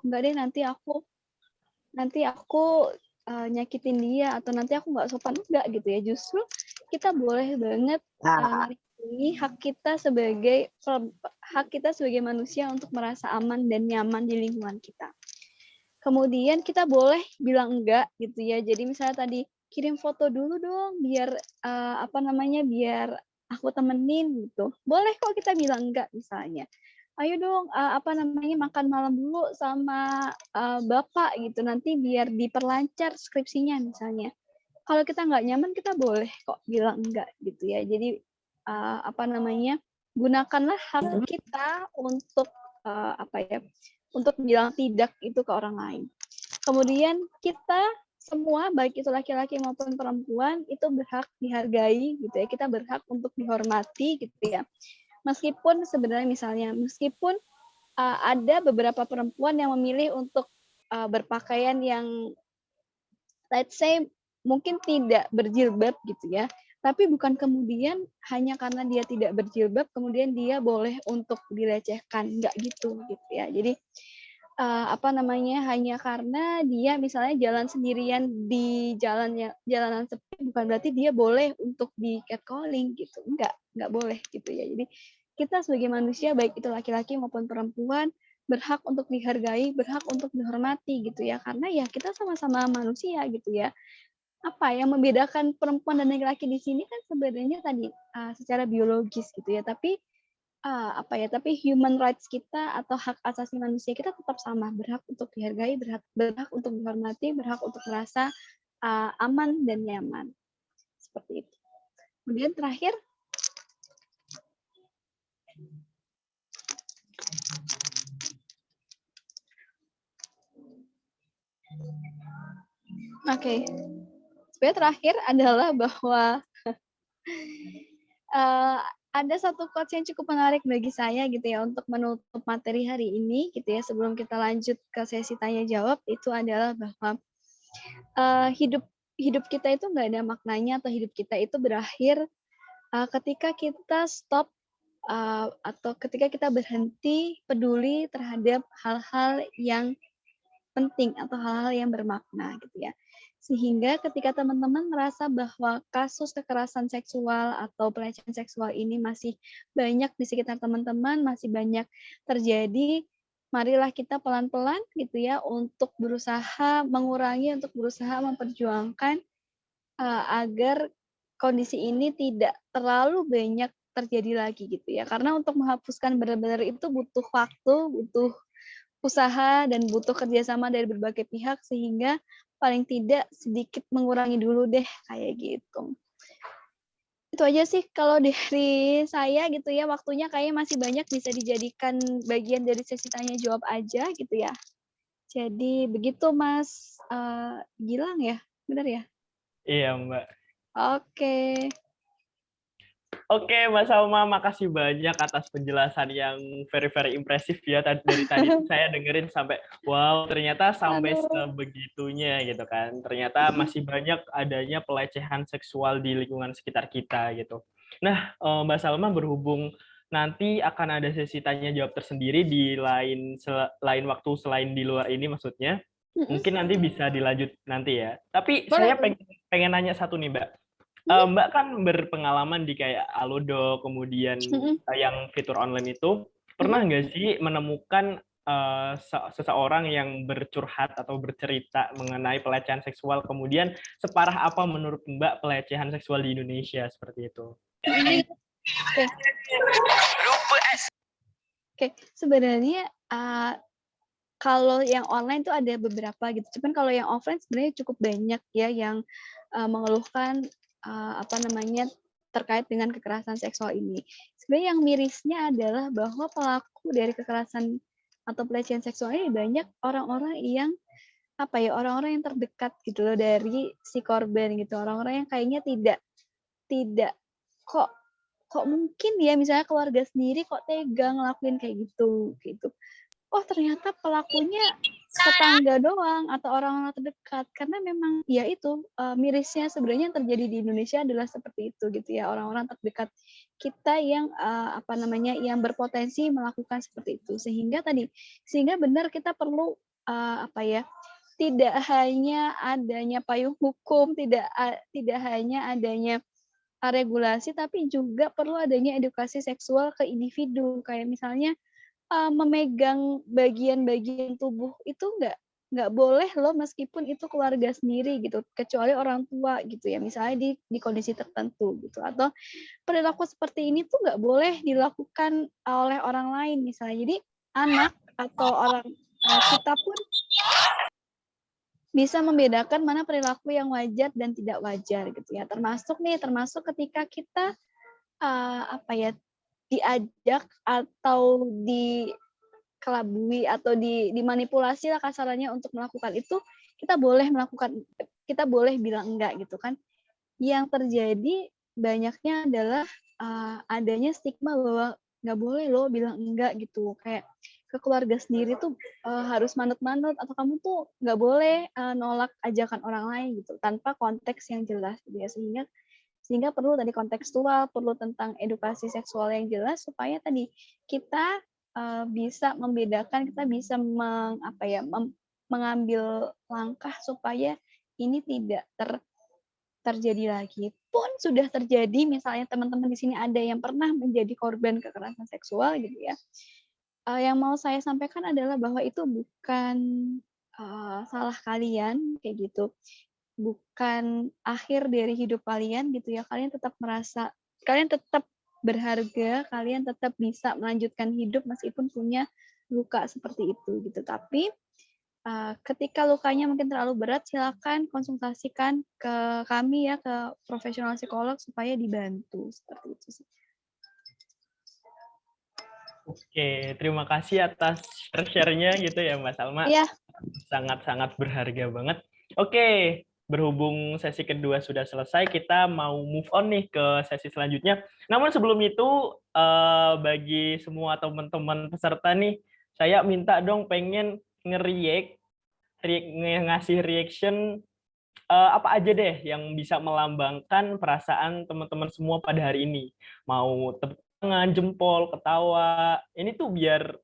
enggak deh nanti aku nyakitin dia atau nanti aku nggak sopan, enggak gitu ya. Justru kita boleh banget melindungi hak kita sebagai manusia untuk merasa aman dan nyaman di lingkungan kita. Kemudian kita boleh bilang enggak gitu ya. Jadi misalnya tadi kirim foto dulu dong biar biar aku temenin gitu. Boleh kok kita bilang enggak misalnya. Ayo dong makan malam dulu sama Bapak gitu nanti biar diperlancar skripsinya misalnya. Kalau kita nggak nyaman kita boleh kok bilang enggak gitu ya. Jadi gunakanlah hak kita untuk untuk bilang tidak itu ke orang lain. Kemudian kita semua baik itu laki-laki maupun perempuan itu berhak dihargai gitu ya. Kita berhak untuk dihormati gitu ya. Meskipun ada beberapa perempuan yang memilih untuk berpakaian yang let's say mungkin tidak berjilbab gitu ya. Tapi bukan kemudian hanya karena dia tidak berjilbab kemudian dia boleh untuk dilecehkan, enggak gitu ya. Jadi hanya karena dia misalnya jalan sendirian di jalanan sepi bukan berarti dia boleh untuk di catcalling gitu. Enggak boleh gitu ya. Jadi kita sebagai manusia baik itu laki-laki maupun perempuan berhak untuk dihargai, berhak untuk dihormati gitu ya. Karena ya kita sama-sama manusia gitu ya. Apa yang membedakan perempuan dan laki-laki di sini kan sebenarnya tadi secara biologis gitu ya. Tapi human rights kita atau hak asasi manusia kita tetap sama, berhak untuk dihargai, berhak untuk dihormati, berhak untuk merasa aman dan nyaman. Seperti itu. Kemudian terakhir, sebenarnya terakhir adalah bahwa ada satu quotes yang cukup menarik bagi saya gitu ya untuk menutup materi hari ini gitu ya sebelum kita lanjut ke sesi tanya jawab itu adalah bahwa hidup kita itu nggak ada maknanya atau hidup kita itu berakhir ketika kita stop atau ketika kita berhenti peduli terhadap hal-hal yang penting atau hal-hal yang bermakna gitu ya. Sehingga ketika teman-teman merasa bahwa kasus kekerasan seksual atau pelecehan seksual ini masih banyak di sekitar teman-teman, masih banyak terjadi, marilah kita pelan-pelan gitu ya untuk berusaha mengurangi, untuk berusaha memperjuangkan agar kondisi ini tidak terlalu banyak terjadi lagi gitu ya. Karena untuk menghapuskan benar-benar itu butuh waktu, butuh usaha dan butuh kerjasama dari berbagai pihak sehingga paling tidak sedikit mengurangi dulu deh kayak gitu. Itu aja sih kalau dari saya gitu ya, waktunya kayaknya masih banyak bisa dijadikan bagian dari sesi tanya jawab aja gitu ya. Jadi begitu Mas Gilang ya, benar ya? Iya Mbak. Oke. Oke, Mbak Salma, makasih banyak atas penjelasan yang very impresif ya. Dari tadi saya dengerin sampai, wow, ternyata sampai sebegitunya gitu kan. Ternyata masih banyak adanya pelecehan seksual di lingkungan sekitar kita gitu. Nah, Mbak Salma berhubung nanti akan ada sesi tanya jawab tersendiri di lain waktu selain di luar ini maksudnya. Mungkin nanti bisa dilanjut nanti ya. Tapi saya pengen nanya satu nih, Mbak. Mbak kan berpengalaman di kayak Alodo, kemudian yang fitur online itu, pernah nggak sih menemukan seseorang yang bercurhat atau bercerita mengenai pelecehan seksual, kemudian separah apa menurut Mbak pelecehan seksual di Indonesia seperti itu? Oke, sebenarnya kalau yang online tuh ada beberapa gitu. Cuman kalau yang offline sebenarnya cukup banyak ya yang mengeluhkan terkait dengan kekerasan seksual ini. Sebenarnya yang mirisnya adalah bahwa pelaku dari kekerasan atau pelecehan seksual ini banyak orang-orang yang orang-orang yang terdekat gitu loh dari si korban gitu. Orang-orang yang kayaknya tidak kok mungkin ya misalnya keluarga sendiri kok tega ngelakuin kayak gitu. Oh ternyata pelakunya tetangga doang atau orang-orang terdekat karena memang ya itu mirisnya sebenarnya yang terjadi di Indonesia adalah seperti itu gitu ya orang-orang terdekat kita yang yang berpotensi melakukan seperti itu sehingga benar kita perlu apa ya, tidak hanya adanya payung hukum, tidak hanya adanya regulasi, tapi juga perlu adanya edukasi seksual ke individu. Kayak misalnya, memegang bagian-bagian tubuh itu nggak boleh loh meskipun itu keluarga sendiri gitu, kecuali orang tua gitu ya, misalnya di kondisi tertentu gitu. Atau perilaku seperti ini tuh nggak boleh dilakukan oleh orang lain misalnya. Jadi anak atau orang, kita pun bisa membedakan mana perilaku yang wajar dan tidak wajar gitu ya. Termasuk ketika kita, apa ya, diajak atau dikelabui atau dimanipulasi lah kasarannya untuk melakukan itu, kita boleh bilang enggak gitu kan. Yang terjadi banyaknya adalah, adanya stigma bahwa nggak boleh loh bilang enggak gitu, kayak ke keluarga sendiri tuh, harus manut-manut atau kamu tuh nggak boleh, nolak ajakan orang lain gitu, tanpa konteks yang jelas gitu ya. Sehingga perlu tadi kontekstual, perlu tentang edukasi seksual yang jelas supaya tadi kita, bisa membedakan, kita bisa mengambil langkah supaya ini tidak terjadi lagi. Pun sudah terjadi, misalnya teman-teman di sini ada yang pernah menjadi korban kekerasan seksual gitu ya, yang mau saya sampaikan adalah bahwa itu bukan, salah kalian kayak gitu, bukan akhir dari hidup kalian gitu ya, kalian tetap berharga, kalian tetap bisa melanjutkan hidup meskipun punya luka seperti itu gitu. Tapi ketika lukanya mungkin terlalu berat, silakan konsultasikan ke kami ya, ke profesional psikolog supaya dibantu, seperti itu sih. Oke, terima kasih atas share-nya gitu ya Mbak Salma. Iya. Sangat-sangat berharga banget. Oke, berhubung sesi kedua sudah selesai, kita mau move on nih ke sesi selanjutnya. Namun sebelum itu, bagi semua teman-teman peserta nih, saya minta dong pengen ngasih reaction apa aja deh yang bisa melambangkan perasaan teman-teman semua pada hari ini. Mau tepuk tangan, jempol, ketawa. Ini tuh biar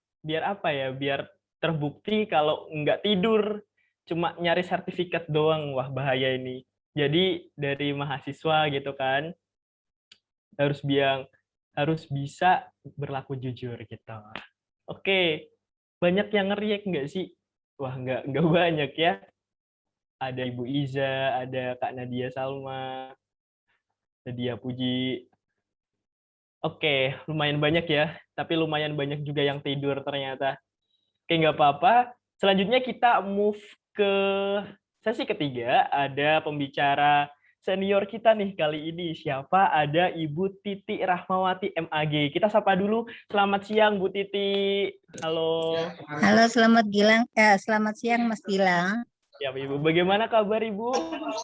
apa ya? Biar terbukti kalau nggak tidur, cuma nyari sertifikat doang. Wah, bahaya ini. Jadi dari mahasiswa gitu kan, harus bisa berlaku jujur gitu. Oke, banyak yang ngeriak nggak sih? Wah, nggak banyak ya. Ada Ibu Iza, ada Kak Nadia Salma, Nadia Puji. Oke, lumayan banyak ya, tapi lumayan banyak juga yang tidur ternyata. Oke, nggak apa-apa. Selanjutnya kita move ke sesi ketiga, ada pembicara senior kita nih kali ini. Siapa? Ada Ibu Titi Rahmawati MAG. Kita sapa dulu. Selamat siang Bu Titi. Halo. Halo, selamat siang Mas Gilang. Ya, Ibu. Bagaimana kabar Ibu?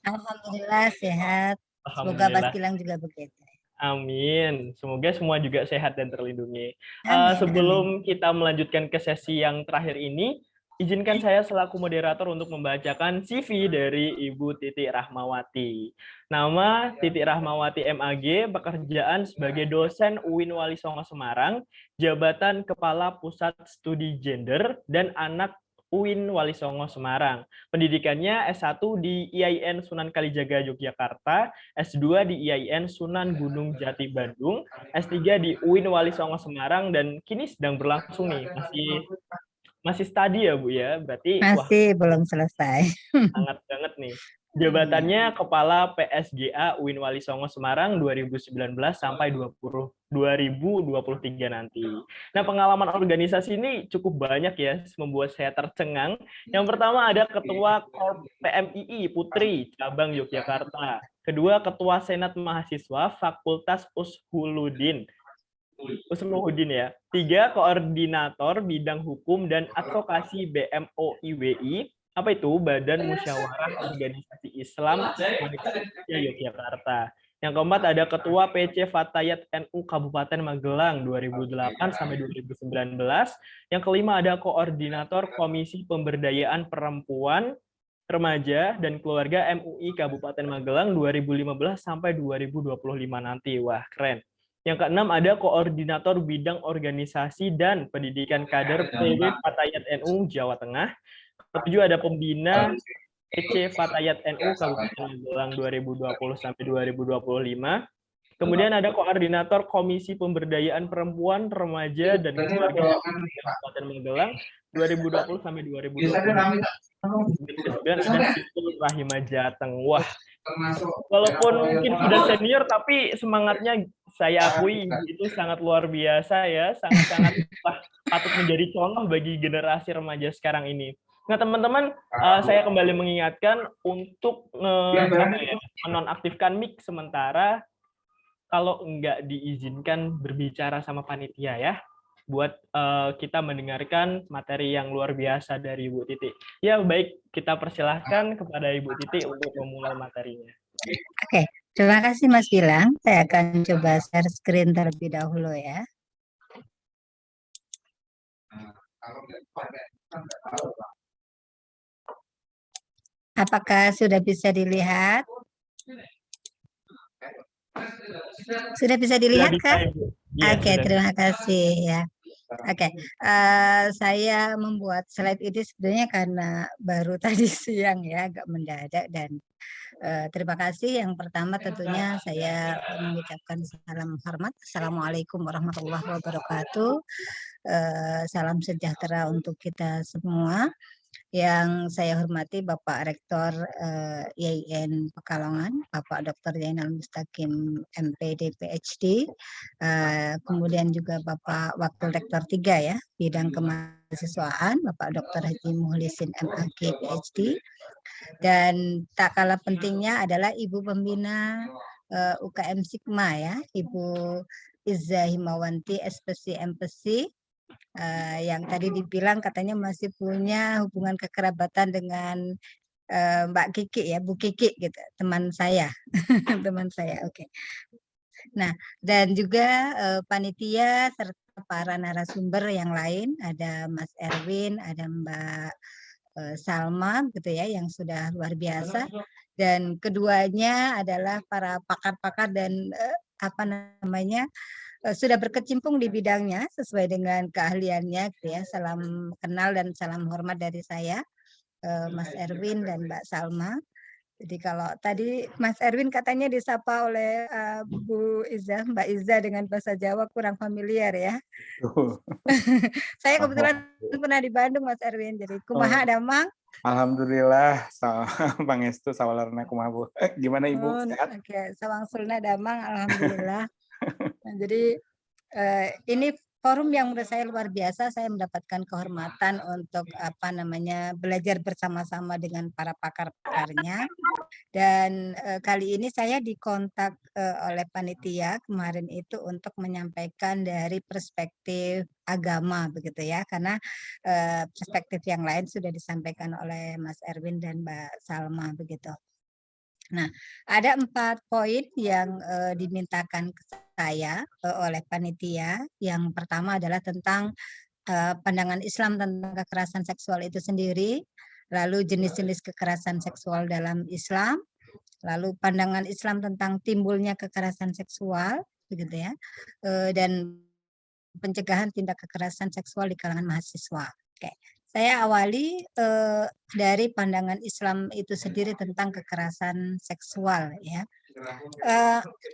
Alhamdulillah sehat. Semoga Mas Gilang juga begitu. Amin. Semoga semua juga sehat dan terlindungi. Amin, Sebelum amin. kita melanjutkan ke sesi yang terakhir ini, izinkan saya selaku moderator untuk membacakan CV dari Ibu Titi Rahmawati. Nama Titi Rahmawati MAG, pekerjaan sebagai dosen UIN Wali Songo Semarang, jabatan Kepala Pusat Studi Gender dan Anak UIN Wali Songo Semarang. Pendidikannya S1 di IAIN Sunan Kalijaga Yogyakarta, S2 di IAIN Sunan Gunung Jati Bandung, S3 di UIN Wali Songo Semarang, dan kini sedang berlangsung nih, masih studi ya Bu ya, berarti masih belum selesai. Sangat banget nih. Jabatannya Kepala PSGA UIN Wali Songo Semarang 2019 sampai 2023 nanti. Nah, pengalaman organisasi ini cukup banyak ya, membuat saya tercengang. Yang pertama ada Ketua Korp PMII Putri, Cabang Yogyakarta. Kedua, Ketua Senat Mahasiswa Fakultas Ushuluddin ya. 3, Koordinator Bidang Hukum dan Advokasi BMOIWI. Apa itu? Badan Musyawarah Organisasi Islam Indonesia Yogyakarta. Yang keempat ada Ketua PC Fatayat NU Kabupaten Magelang 2008 sampai 2019. Yang kelima ada Koordinator Komisi Pemberdayaan Perempuan, Remaja dan Keluarga MUI Kabupaten Magelang 2015 sampai 2025 nanti. Wah, keren. Yang keenam ada Koordinator Bidang Organisasi dan Pendidikan Kader PW Fatayat NU Jawa Tengah. 7 ada pembina EC Fatayat NU Kabupaten Magelang 2020 sampai 2025. Kemudian ada koordinator Komisi Pemberdayaan Perempuan, Remaja, dan Keluarga Kabupaten Magelang 2020 sampai 2025. Kemudian ada Simpul Rahima Jateng. Wah, walaupun mungkin sudah senior, tapi semangatnya saya akui itu sangat luar biasa ya, sangat-sangat patut menjadi contoh bagi generasi remaja sekarang ini. Nah, teman-teman, saya kembali mengingatkan untuk menonaktifkan mic sementara kalau nggak diizinkan berbicara sama panitia ya, buat kita mendengarkan materi yang luar biasa dari Ibu Titi. Ya baik, kita persilahkan kepada Ibu Titi untuk memulai materinya. Oke, terima kasih Mas Gilang. Saya akan coba share screen terlebih dahulu ya. Apakah sudah bisa dilihat? Sudah bisa dilihat kan? Ya, Oke, terima kasih ya. Oke, saya membuat slide ini sebenarnya karena baru tadi siang ya, agak mendadak, dan terima kasih. Yang pertama tentunya saya mengucapkan salam hormat. Assalamualaikum warahmatullahi wabarakatuh. Salam sejahtera untuk kita semua. Yang saya hormati Bapak Rektor IAIN Pekalongan, Bapak Dr. Zainal Mustaqim MPD PhD, kemudian juga Bapak Wakil Rektor 3 ya, bidang kemahasiswaan, Bapak Dr. Haji Muhlisin MAG PhD, dan tak kalah pentingnya adalah Ibu Pembina UKM Sigma ya, Ibu Izza Himawanti SPC MPC, yang tadi dibilang katanya masih punya hubungan kekerabatan dengan Mbak Kiki ya, Bu Kiki gitu, teman saya, teman saya. Oke. Nah, dan juga panitia serta para narasumber yang lain, ada Mas Erwin, ada Mbak Salma gitu ya, yang sudah luar biasa, dan keduanya adalah para pakar-pakar dan apa namanya, sudah berkecimpung di bidangnya sesuai dengan keahliannya gitu ya. Salam kenal dan salam hormat dari saya, Mas Erwin dan Mbak Salma. Jadi kalau tadi Mas Erwin katanya disapa oleh Bu Iza, Mbak Iza dengan bahasa Jawa kurang familiar ya. Saya kebetulan pernah di Bandung Mas Erwin, jadi kumaha damang? Alhamdulillah, pangestu sawalarna kumaha Bu. Gimana Ibu? Sehat? Oke, sawang sulna damang, alhamdulillah. Nah, jadi ini forum yang menurut saya luar biasa. Saya mendapatkan kehormatan untuk apa namanya belajar bersama-sama dengan para pakar-pakarnya. Dan kali ini saya dikontak oleh panitia kemarin itu untuk menyampaikan dari perspektif agama begitu ya, karena perspektif yang lain sudah disampaikan oleh Mas Erwin dan Mbak Salma begitu. Nah, ada 4 poin yang dimintakan ke saya oleh panitia. Yang pertama adalah tentang pandangan Islam tentang kekerasan seksual itu sendiri, lalu jenis-jenis kekerasan seksual dalam Islam, lalu pandangan Islam tentang timbulnya kekerasan seksual, begitu ya, dan pencegahan tindak kekerasan seksual di kalangan mahasiswa. Oke. Saya awali dari pandangan Islam itu sendiri tentang kekerasan seksual ya.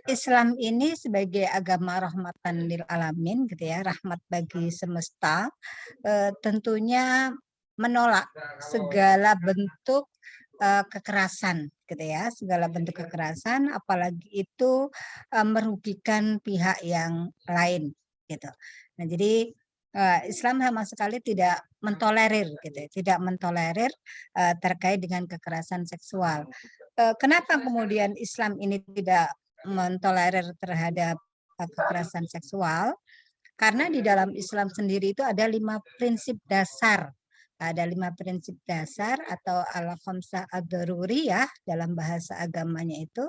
Islam ini sebagai agama rahmatan lil alamin gitu ya, rahmat bagi semesta, tentunya menolak segala bentuk kekerasan gitu ya, segala bentuk kekerasan, apalagi itu merugikan pihak yang lain gitu. Nah, jadi Islam sama sekali tidak mentolerir gitu, tidak mentolerir terkait dengan kekerasan seksual. Kenapa kemudian Islam ini tidak mentolerir terhadap kekerasan seksual? Karena di dalam Islam sendiri itu ada 5 prinsip dasar. Ada 5 prinsip dasar atau al-khamsah ad-daruriyah dalam bahasa agamanya itu.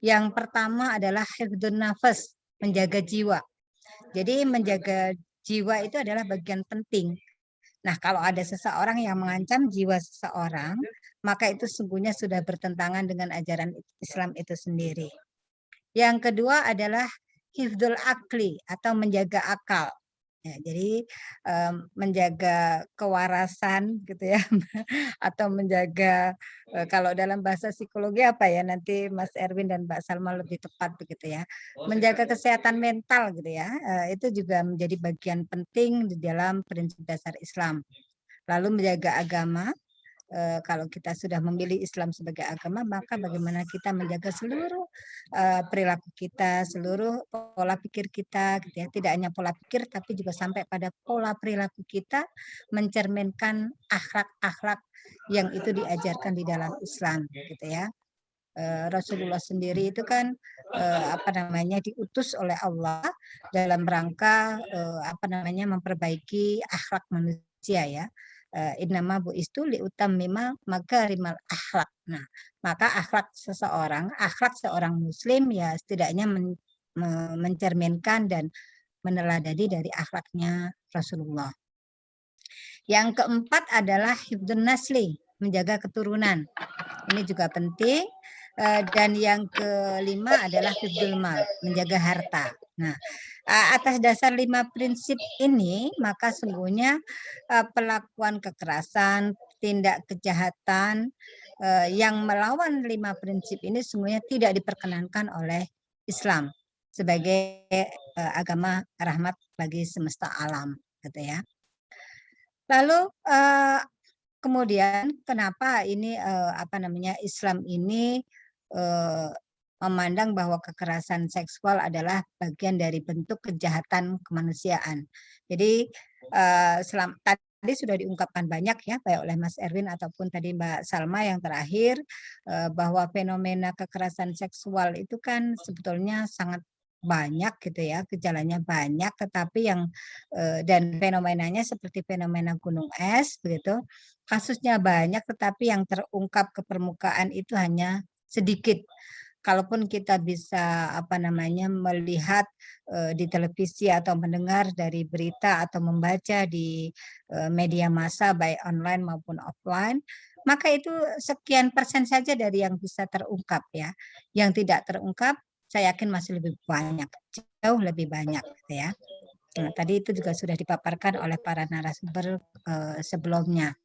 Yang pertama adalah hifdzun nafas, menjaga jiwa. Jadi menjaga jiwa itu adalah bagian penting. Nah, kalau ada seseorang yang mengancam jiwa seseorang, maka itu sesungguhnya sudah bertentangan dengan ajaran Islam itu sendiri. Yang kedua adalah hifdzul akli atau menjaga akal. Ya, jadi menjaga kewarasan gitu ya, atau menjaga kalau dalam bahasa psikologi apa ya, nanti Mas Erwin dan Mbak Salma lebih tepat begitu ya. Menjaga kesehatan mental gitu ya, itu juga menjadi bagian penting di dalam prinsip dasar Islam. Lalu menjaga agama. Kalau kita sudah memilih Islam sebagai agama, maka bagaimana kita menjaga seluruh perilaku kita, seluruh pola pikir kita, gitu ya. Tidak hanya pola pikir, tapi juga sampai pada pola perilaku kita mencerminkan akhlak-akhlak yang itu diajarkan di dalam Islam, gitu ya. Rasulullah sendiri itu kan apa namanya diutus oleh Allah dalam rangka apa namanya memperbaiki akhlak manusia ya. Innama bu'istu liutammima makarimal akhlak. Nah, maka akhlak seorang muslim ya setidaknya mencerminkan dan meneladani dari akhlaknya Rasulullah. Yang keempat adalah hifdzun nasli, menjaga keturunan. Ini juga penting. Dan yang kelima adalah hifdzul mal, menjaga harta. Nah, atas dasar 5 prinsip ini, maka sungguhnya pelakuan kekerasan, tindak kejahatan yang melawan 5 prinsip ini sungguhnya tidak diperkenankan oleh Islam sebagai agama rahmat bagi semesta alam, gitu ya. Lalu kemudian kenapa ini apa namanya Islam ini memandang bahwa kekerasan seksual adalah bagian dari bentuk kejahatan kemanusiaan. Jadi tadi sudah diungkapkan banyak ya baik oleh Mas Erwin ataupun tadi Mbak Salma yang terakhir bahwa fenomena kekerasan seksual itu kan sebetulnya sangat banyak gitu ya, gejalanya banyak, tetapi yang dan fenomenanya seperti fenomena gunung es begitu, kasusnya banyak tetapi yang terungkap ke permukaan itu hanya sedikit. Kalaupun kita bisa apa namanya melihat di televisi atau mendengar dari berita atau membaca di media massa baik online maupun offline, maka itu sekian persen saja dari yang bisa terungkap ya. Yang tidak terungkap saya yakin masih lebih banyak, jauh lebih banyak gitu ya. Nah, tadi itu juga sudah dipaparkan oleh para narasumber sebelumnya.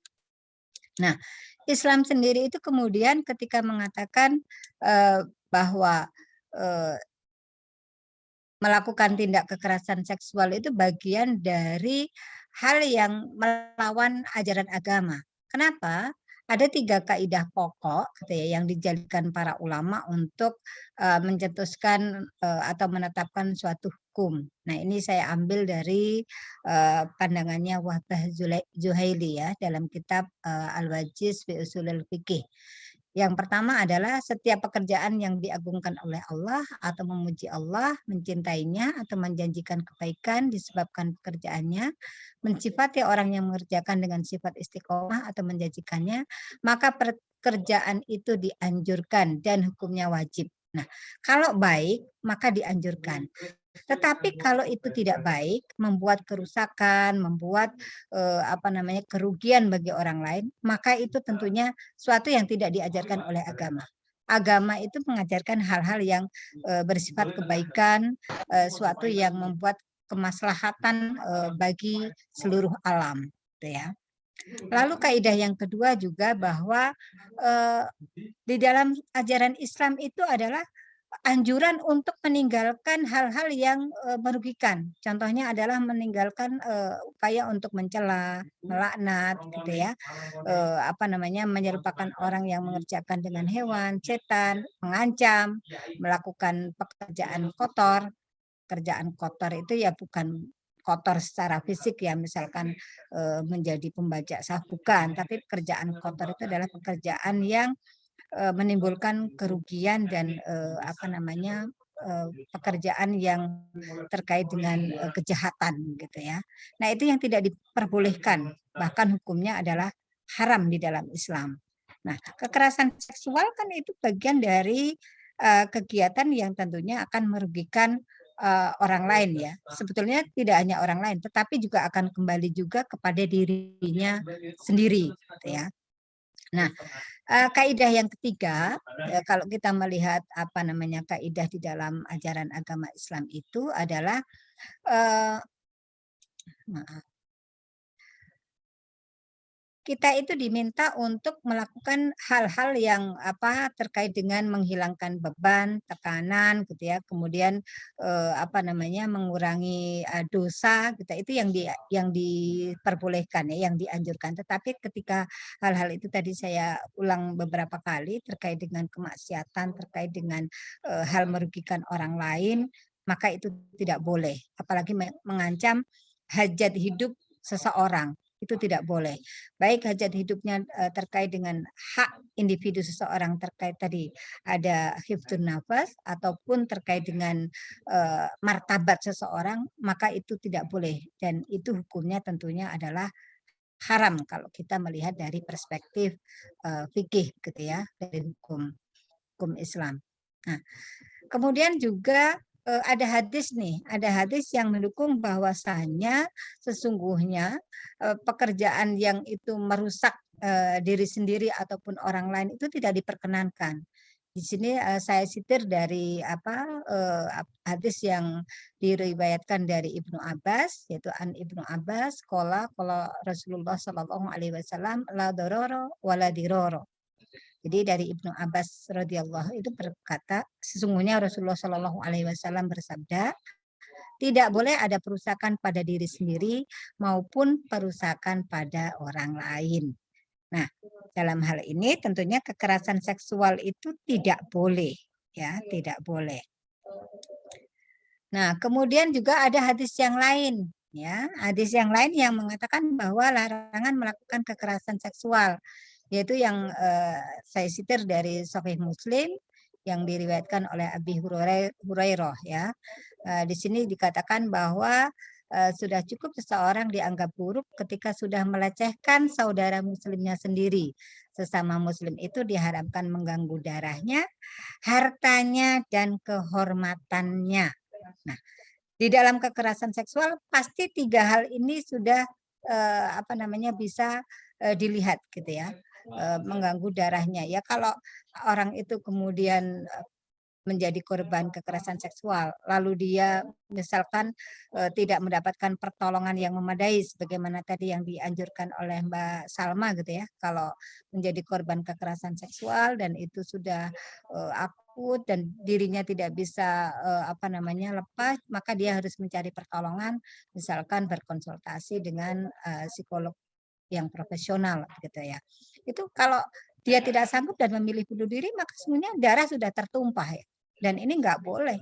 Nah, Islam sendiri itu kemudian ketika mengatakan bahwa melakukan tindak kekerasan seksual itu bagian dari hal yang melawan ajaran agama. Kenapa? Ada 3 kaidah pokok gitu ya, yang dijadikan para ulama untuk mencetuskan atau menetapkan suatu hukum. Nah, ini saya ambil dari pandangannya Wahbah Zuhaili ya dalam kitab Al-Wajiz fi Ushulil Fiqih. Yang pertama adalah setiap pekerjaan yang diagungkan oleh Allah atau memuji Allah, mencintainya atau menjanjikan kebaikan disebabkan pekerjaannya, mensifati orang yang mengerjakan dengan sifat istiqomah atau menjanjikannya, maka pekerjaan itu dianjurkan dan hukumnya wajib. Nah, kalau baik maka dianjurkan. Tetapi kalau itu tidak baik, membuat kerusakan, membuat apa namanya kerugian bagi orang lain, maka itu tentunya suatu yang tidak diajarkan oleh agama. Agama itu mengajarkan hal-hal yang bersifat kebaikan, suatu yang membuat kemaslahatan bagi seluruh alam, gitu ya. Lalu kaidah yang kedua juga bahwa di dalam ajaran Islam itu adalah anjuran untuk meninggalkan hal-hal yang merugikan. Contohnya adalah meninggalkan upaya untuk mencela, melaknat, gitu ya. Apa namanya menyerupakan orang yang mengerjakan dengan hewan, setan, mengancam, melakukan pekerjaan kotor. Kerjaan kotor itu ya bukan kotor secara fisik ya, misalkan menjadi pembajak sah, bukan, tapi pekerjaan kotor itu adalah pekerjaan yang menimbulkan kerugian dan apa namanya pekerjaan yang terkait dengan kejahatan gitu ya. Nah, itu yang tidak diperbolehkan, bahkan hukumnya adalah haram di dalam Islam. Nah, kekerasan seksual kan itu bagian dari kegiatan yang tentunya akan merugikan orang lain ya. Sebetulnya tidak hanya orang lain, tetapi juga akan kembali juga kepada dirinya sendiri gitu ya. Nah, kaidah yang ketiga, kalau kita melihat apa namanya kaidah di dalam ajaran agama Islam itu adalah Maaf. Kita itu diminta untuk melakukan hal-hal yang terkait dengan menghilangkan beban, tekanan gitu ya. Kemudian mengurangi dosa gitu. Itu yang diperbolehkan ya, yang dianjurkan. Tetapi ketika hal-hal itu tadi saya ulang beberapa kali terkait dengan kemaksiatan, terkait dengan hal merugikan orang lain, maka itu tidak boleh. Apalagi mengancam hajat hidup seseorang, itu tidak boleh. Baik hajat hidupnya terkait dengan hak individu seseorang, terkait tadi ada hifdzun nafas ataupun terkait dengan martabat seseorang, maka itu tidak boleh, dan itu hukumnya tentunya adalah haram kalau kita melihat dari perspektif fikih gitu ya, dari hukum Islam. Nah, kemudian juga ada hadis yang mendukung bahwasanya sesungguhnya pekerjaan yang itu merusak diri sendiri ataupun orang lain itu tidak diperkenankan. Di sini saya sitir dari hadis yang diriwayatkan dari Ibnu Abbas, yaitu an Ibnu Abbas qala Rasulullah Shallallahu alaihi wasallam la darara wala dirara. Jadi dari Ibnu Abbas radhiyallahu itu berkata, sesungguhnya Rasulullah Shallallahu alaihi wasallam bersabda, tidak boleh ada perusakan pada diri sendiri maupun perusakan pada orang lain. Nah, dalam hal ini tentunya kekerasan seksual itu tidak boleh, ya, tidak boleh. Nah, kemudian juga ada hadis yang lain, ya, hadis yang lain yang mengatakan bahwa larangan melakukan kekerasan seksual, yaitu yang saya sitir dari Sahih Muslim yang diriwayatkan oleh Abi Hurairah ya. Di sini dikatakan bahwa sudah cukup seseorang dianggap buruk ketika sudah melecehkan saudara muslimnya sendiri. Sesama muslim itu diharapkan mengganggu darahnya, hartanya, dan kehormatannya. Nah, di dalam kekerasan seksual pasti tiga hal ini sudah bisa dilihat gitu ya. Mengganggu darahnya ya, kalau orang itu kemudian menjadi korban kekerasan seksual lalu dia misalkan tidak mendapatkan pertolongan yang memadai sebagaimana tadi yang dianjurkan oleh Mbak Salma gitu ya, kalau menjadi korban kekerasan seksual dan itu sudah akut dan dirinya tidak bisa lepas, maka dia harus mencari pertolongan, misalkan berkonsultasi dengan psikolog yang profesional gitu ya. Itu kalau dia tidak sanggup dan memilih bunuh diri, maka sebenarnya darah sudah tertumpah ya. Dan ini nggak boleh,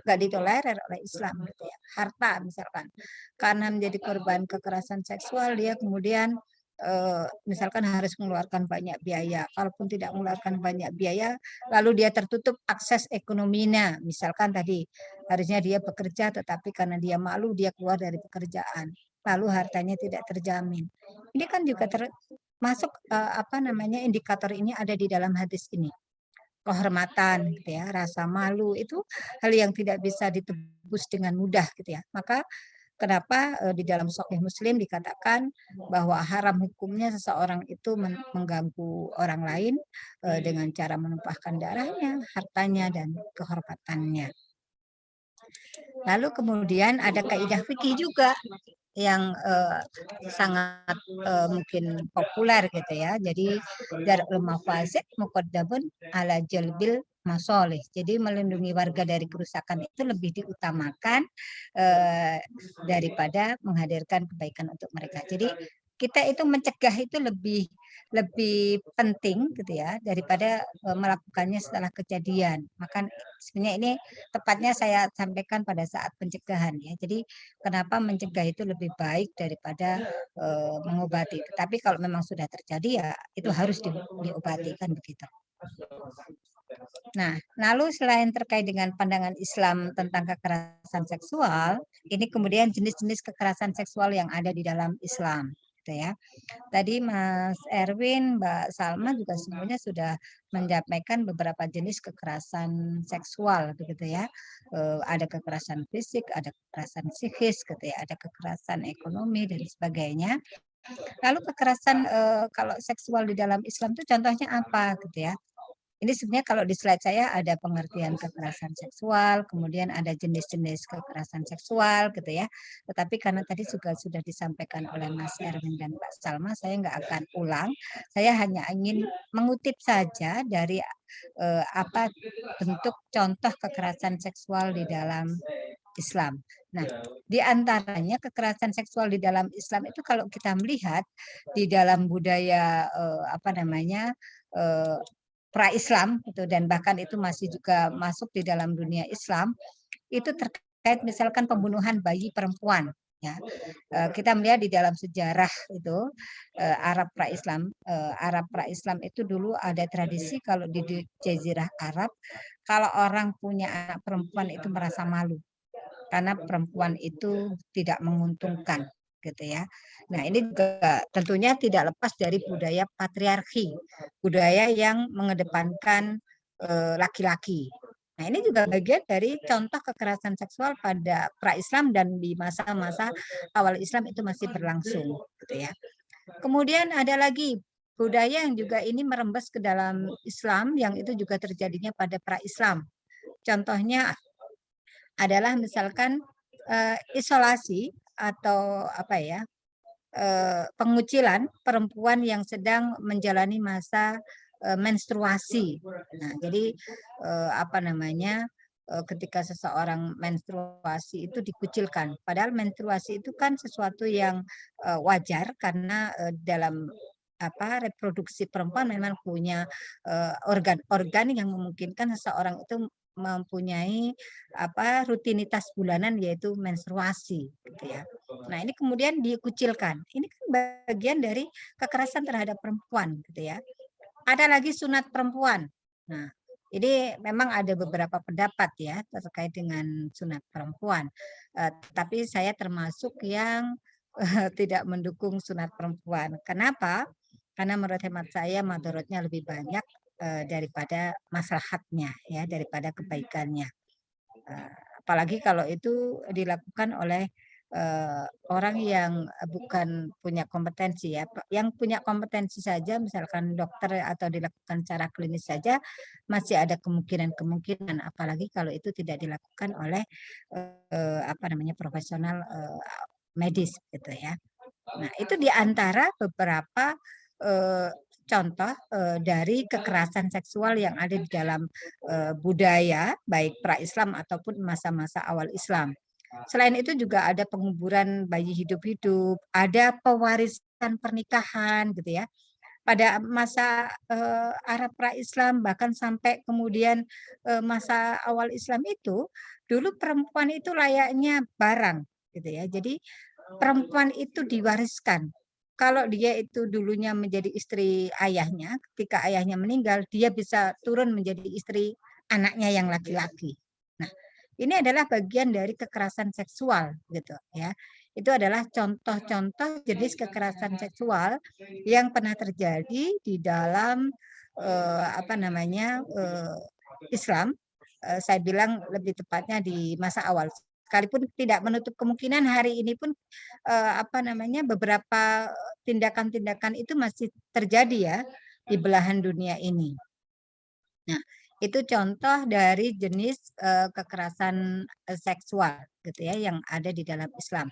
nggak ditolerir oleh Islam gitu ya. Harta misalkan, karena menjadi korban kekerasan seksual dia kemudian misalkan harus mengeluarkan banyak biaya. Kalaupun tidak mengeluarkan banyak biaya, lalu dia tertutup akses ekonominya. Misalkan tadi harusnya dia bekerja, tetapi karena dia malu dia keluar dari pekerjaan, lalu hartanya tidak terjamin. Ini kan juga termasuk indikator ini ada di dalam hadis ini. Kehormatan gitu ya, rasa malu itu hal yang tidak bisa ditebus dengan mudah gitu ya. Maka kenapa di dalam Sahih Muslim dikatakan bahwa haram hukumnya seseorang itu mengganggu orang lain dengan cara menumpahkan darahnya, hartanya, dan kehormatannya. Lalu kemudian ada kaidah fikih juga yang sangat mungkin populer gitu ya. Jadi darul mafasid muqaddamun ala jalbil masoleh. Jadi melindungi warga dari kerusakan itu lebih diutamakan daripada menghadirkan kebaikan untuk mereka. Jadi kita itu mencegah itu lebih penting gitu ya daripada melakukannya setelah kejadian. Maka sebenarnya ini tepatnya saya sampaikan pada saat pencegahan ya. Jadi kenapa mencegah itu lebih baik daripada mengobati. Tetapi kalau memang sudah terjadi ya itu harus diobati kan begitu. Nah, lalu selain terkait dengan pandangan Islam tentang kekerasan seksual, ini kemudian jenis-jenis kekerasan seksual yang ada di dalam Islam. Ya. Tadi Mas Erwin, Mbak Salma juga semuanya sudah menyampaikan beberapa jenis kekerasan seksual begitu ya. Ada kekerasan fisik, ada kekerasan psikis gitu ya, ada kekerasan ekonomi dan sebagainya. Lalu kekerasan kalau seksual di dalam Islam itu contohnya apa gitu ya? Ini sebenarnya kalau di slide saya ada pengertian kekerasan seksual, kemudian ada jenis-jenis kekerasan seksual gitu ya. Tetapi karena tadi juga sudah disampaikan oleh Mas Erwin dan Mbak Salma, saya nggak akan ulang. Saya hanya ingin mengutip saja dari apa bentuk contoh kekerasan seksual di dalam Islam. Nah, di antaranya kekerasan seksual di dalam Islam itu kalau kita melihat di dalam budaya apa namanya pra-Islam itu, dan bahkan itu masih juga masuk di dalam dunia Islam, itu terkait misalkan pembunuhan bayi perempuan. Ya, kita melihat di dalam sejarah itu Arab pra-Islam itu dulu ada tradisi kalau di Jazirah Arab, kalau orang punya anak perempuan itu merasa malu karena perempuan itu tidak menguntungkan gitu ya. Nah, ini juga tentunya tidak lepas dari budaya patriarki, budaya yang mengedepankan laki-laki. Nah, ini juga bagian dari contoh kekerasan seksual pada pra-Islam dan di masa-masa awal Islam itu masih berlangsung gitu ya. Kemudian ada lagi budaya yang juga ini merembes ke dalam Islam yang itu juga terjadinya pada pra-Islam. Contohnya adalah misalkan isolasi atau apa ya, pengucilan perempuan yang sedang menjalani masa menstruasi. Nah, jadi apa namanya, ketika seseorang menstruasi itu dikucilkan. Padahal menstruasi itu kan sesuatu yang wajar karena dalam apa reproduksi perempuan memang punya organ-organ yang memungkinkan seseorang itu mempunyai apa rutinitas bulanan yaitu menstruasi gitu ya. Nah, ini kemudian dikucilkan. Ini kan bagian dari kekerasan terhadap perempuan gitu ya. Ada lagi sunat perempuan. Nah, ini memang ada beberapa pendapat ya terkait dengan sunat perempuan. Tapi saya termasuk yang tidak mendukung sunat perempuan. Kenapa? Karena menurut hemat saya madorotnya lebih banyak daripada maslahatnya ya, daripada kebaikannya. Apalagi kalau itu dilakukan oleh orang yang bukan punya kompetensi ya. Yang punya kompetensi saja misalkan dokter atau dilakukan secara klinis saja masih ada kemungkinan apalagi kalau itu tidak dilakukan oleh apa namanya profesional medis gitu ya. Nah, itu di antara beberapa contoh dari kekerasan seksual yang ada di dalam budaya baik pra-Islam ataupun masa-masa awal Islam. Selain itu juga ada penguburan bayi hidup-hidup, ada pewarisan pernikahan gitu ya. Pada masa Arab pra-Islam bahkan sampai kemudian masa awal Islam itu dulu perempuan itu layaknya barang gitu ya. Jadi perempuan itu diwariskan. Kalau dia itu dulunya menjadi istri ayahnya, ketika ayahnya meninggal, dia bisa turun menjadi istri anaknya yang laki-laki. Nah, ini adalah bagian dari kekerasan seksual, gitu ya. Itu adalah contoh-contoh jenis kekerasan seksual yang pernah terjadi di dalam apa namanya Islam. Saya bilang lebih tepatnya di masa awal. Sekalipun tidak menutup kemungkinan hari ini pun apa namanya beberapa tindakan-tindakan itu masih terjadi ya di belahan dunia ini. Nah, itu contoh dari jenis kekerasan seksual gitu ya yang ada di dalam Islam.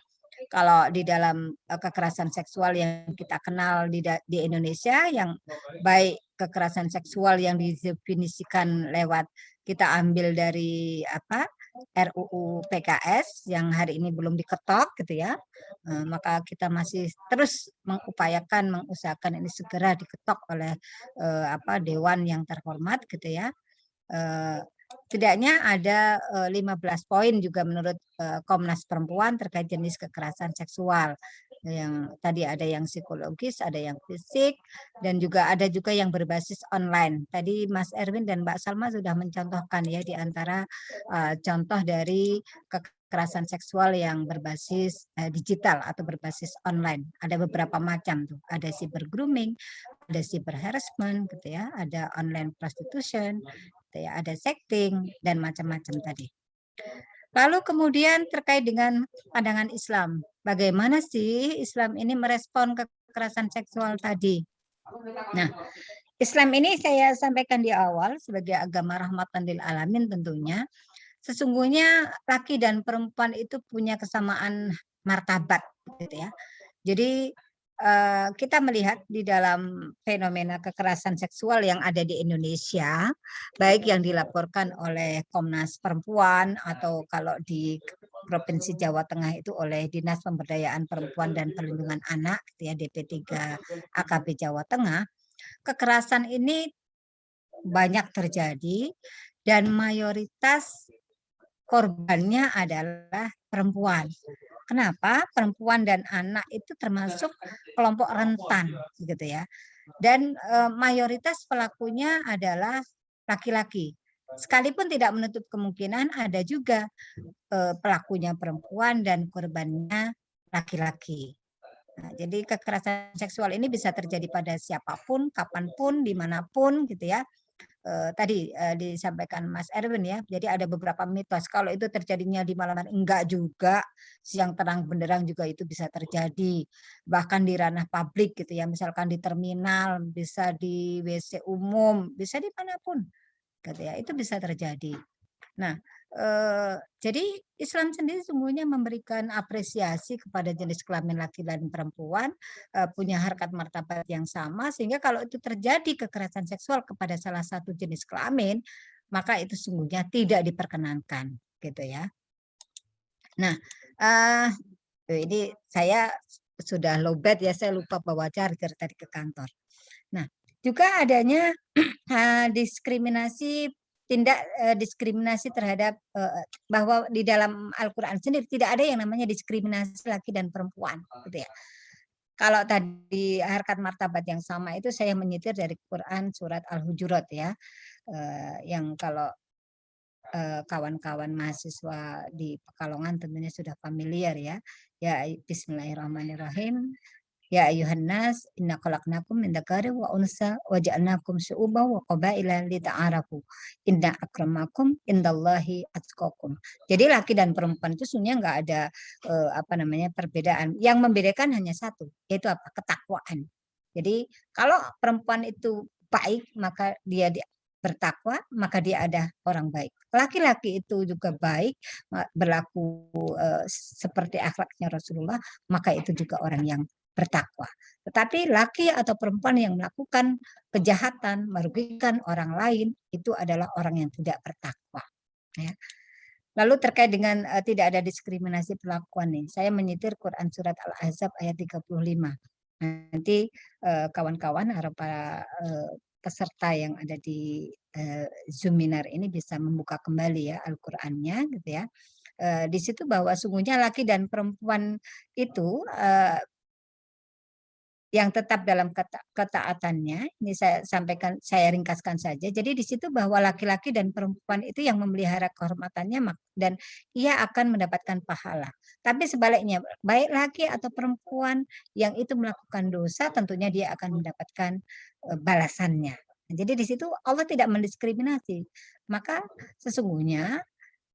Kalau di dalam kekerasan seksual yang kita kenal di Indonesia yang baik kekerasan seksual yang didefinisikan lewat kita ambil dari apa RUU PKS yang hari ini belum diketok gitu ya, maka kita masih terus mengusahakan ini segera diketok oleh apa Dewan yang terhormat gitu ya. Setidaknya ada 15 poin juga menurut Komnas Perempuan terkait jenis kekerasan seksual. Yang tadi ada yang psikologis, ada yang fisik, dan juga ada juga yang berbasis online. Tadi Mas Erwin dan Mbak Salma sudah mencontohkan ya di antara contoh dari kekerasan seksual yang berbasis digital atau berbasis online. Ada beberapa macam tuh. Ada cyber grooming, ada cyber harassment gitu ya, ada online prostitution, gitu ya, ada sexting dan macam-macam tadi. Lalu kemudian terkait dengan pandangan Islam, bagaimana sih Islam ini merespon kekerasan seksual tadi? Nah, Islam ini saya sampaikan di awal sebagai agama rahmatan lil alamin tentunya. Sesungguhnya laki dan perempuan itu punya kesamaan martabat gitu ya. Jadi kita melihat di dalam fenomena kekerasan seksual yang ada di Indonesia, baik yang dilaporkan oleh Komnas Perempuan atau kalau di Provinsi Jawa Tengah itu oleh Dinas Pemberdayaan Perempuan dan Perlindungan Anak, gitu ya, DP3 AKP Jawa Tengah, kekerasan ini banyak terjadi dan mayoritas korbannya adalah perempuan. Kenapa? Perempuan dan anak itu termasuk kelompok rentan, gitu ya. Dan mayoritas pelakunya adalah laki-laki. Sekalipun tidak menutup kemungkinan ada juga pelakunya perempuan dan korbannya laki-laki. Nah, jadi kekerasan seksual ini bisa terjadi pada siapapun, kapanpun, dimanapun, gitu ya. Tadi disampaikan Mas Erwin ya, jadi ada beberapa mitos kalau itu terjadinya di malam hari, enggak juga, siang terang benderang juga itu bisa terjadi, bahkan di ranah publik gitu ya, misalkan di terminal, bisa di WC umum, bisa di manapun gitu ya, itu bisa terjadi. Nah, jadi Islam sendiri sungguhnya memberikan apresiasi kepada jenis kelamin laki dan perempuan, punya harkat martabat yang sama, sehingga kalau itu terjadi kekerasan seksual kepada salah satu jenis kelamin, maka itu sungguhnya tidak diperkenankan, gitu ya. Nah, ini saya sudah lowbat ya, saya lupa bawa charger tadi ke kantor. Nah, juga adanya diskriminasi, tindak diskriminasi terhadap bahwa di dalam Al-Quran sendiri tidak ada yang namanya diskriminasi laki dan perempuan, gitu ya. Kalau tadi harkat martabat yang sama itu saya menyitir dari Quran surat Al-Hujurat ya, yang kalau kawan-kawan mahasiswa di Pekalongan tentunya sudah familiar ya. Ya, Bismillahirrahmanirrahim. Ya ayuhan nas inna khalaqnakum min dzakarin wa unsa wa ja'alnakum syu'uban wa qabaila lita'arafu inna akramakum indallahi atqakum. Jadi laki dan perempuan itu sebenarnya enggak ada perbedaan. Yang membedakan hanya satu, yaitu apa? Ketakwaan. Jadi kalau perempuan itu baik maka dia bertakwa, maka dia ada orang baik. Laki-laki itu juga baik, berlaku seperti akhlaknya Rasulullah, maka itu juga orang yang bertakwa. Tetapi laki atau perempuan yang melakukan kejahatan, merugikan orang lain, itu adalah orang yang tidak bertakwa. Ya. Lalu terkait dengan tidak ada diskriminasi perlakuan nih, saya menyitir Quran surat Al-Ahzab ayat 35. Nanti kawan-kawan harap para peserta yang ada di Zoominar ini bisa membuka kembali ya Al-Qur'annya gitu ya. Di situ bahwa sungguhnya laki dan perempuan itu yang tetap dalam ketaatannya, ini saya sampaikan, saya ringkaskan saja. Jadi di situ bahwa laki-laki dan perempuan itu yang memelihara kehormatannya dan ia akan mendapatkan pahala. Tapi sebaliknya, baik laki atau perempuan yang itu melakukan dosa, tentunya dia akan mendapatkan balasannya. Jadi di situ Allah tidak mendiskriminasi. Maka sesungguhnya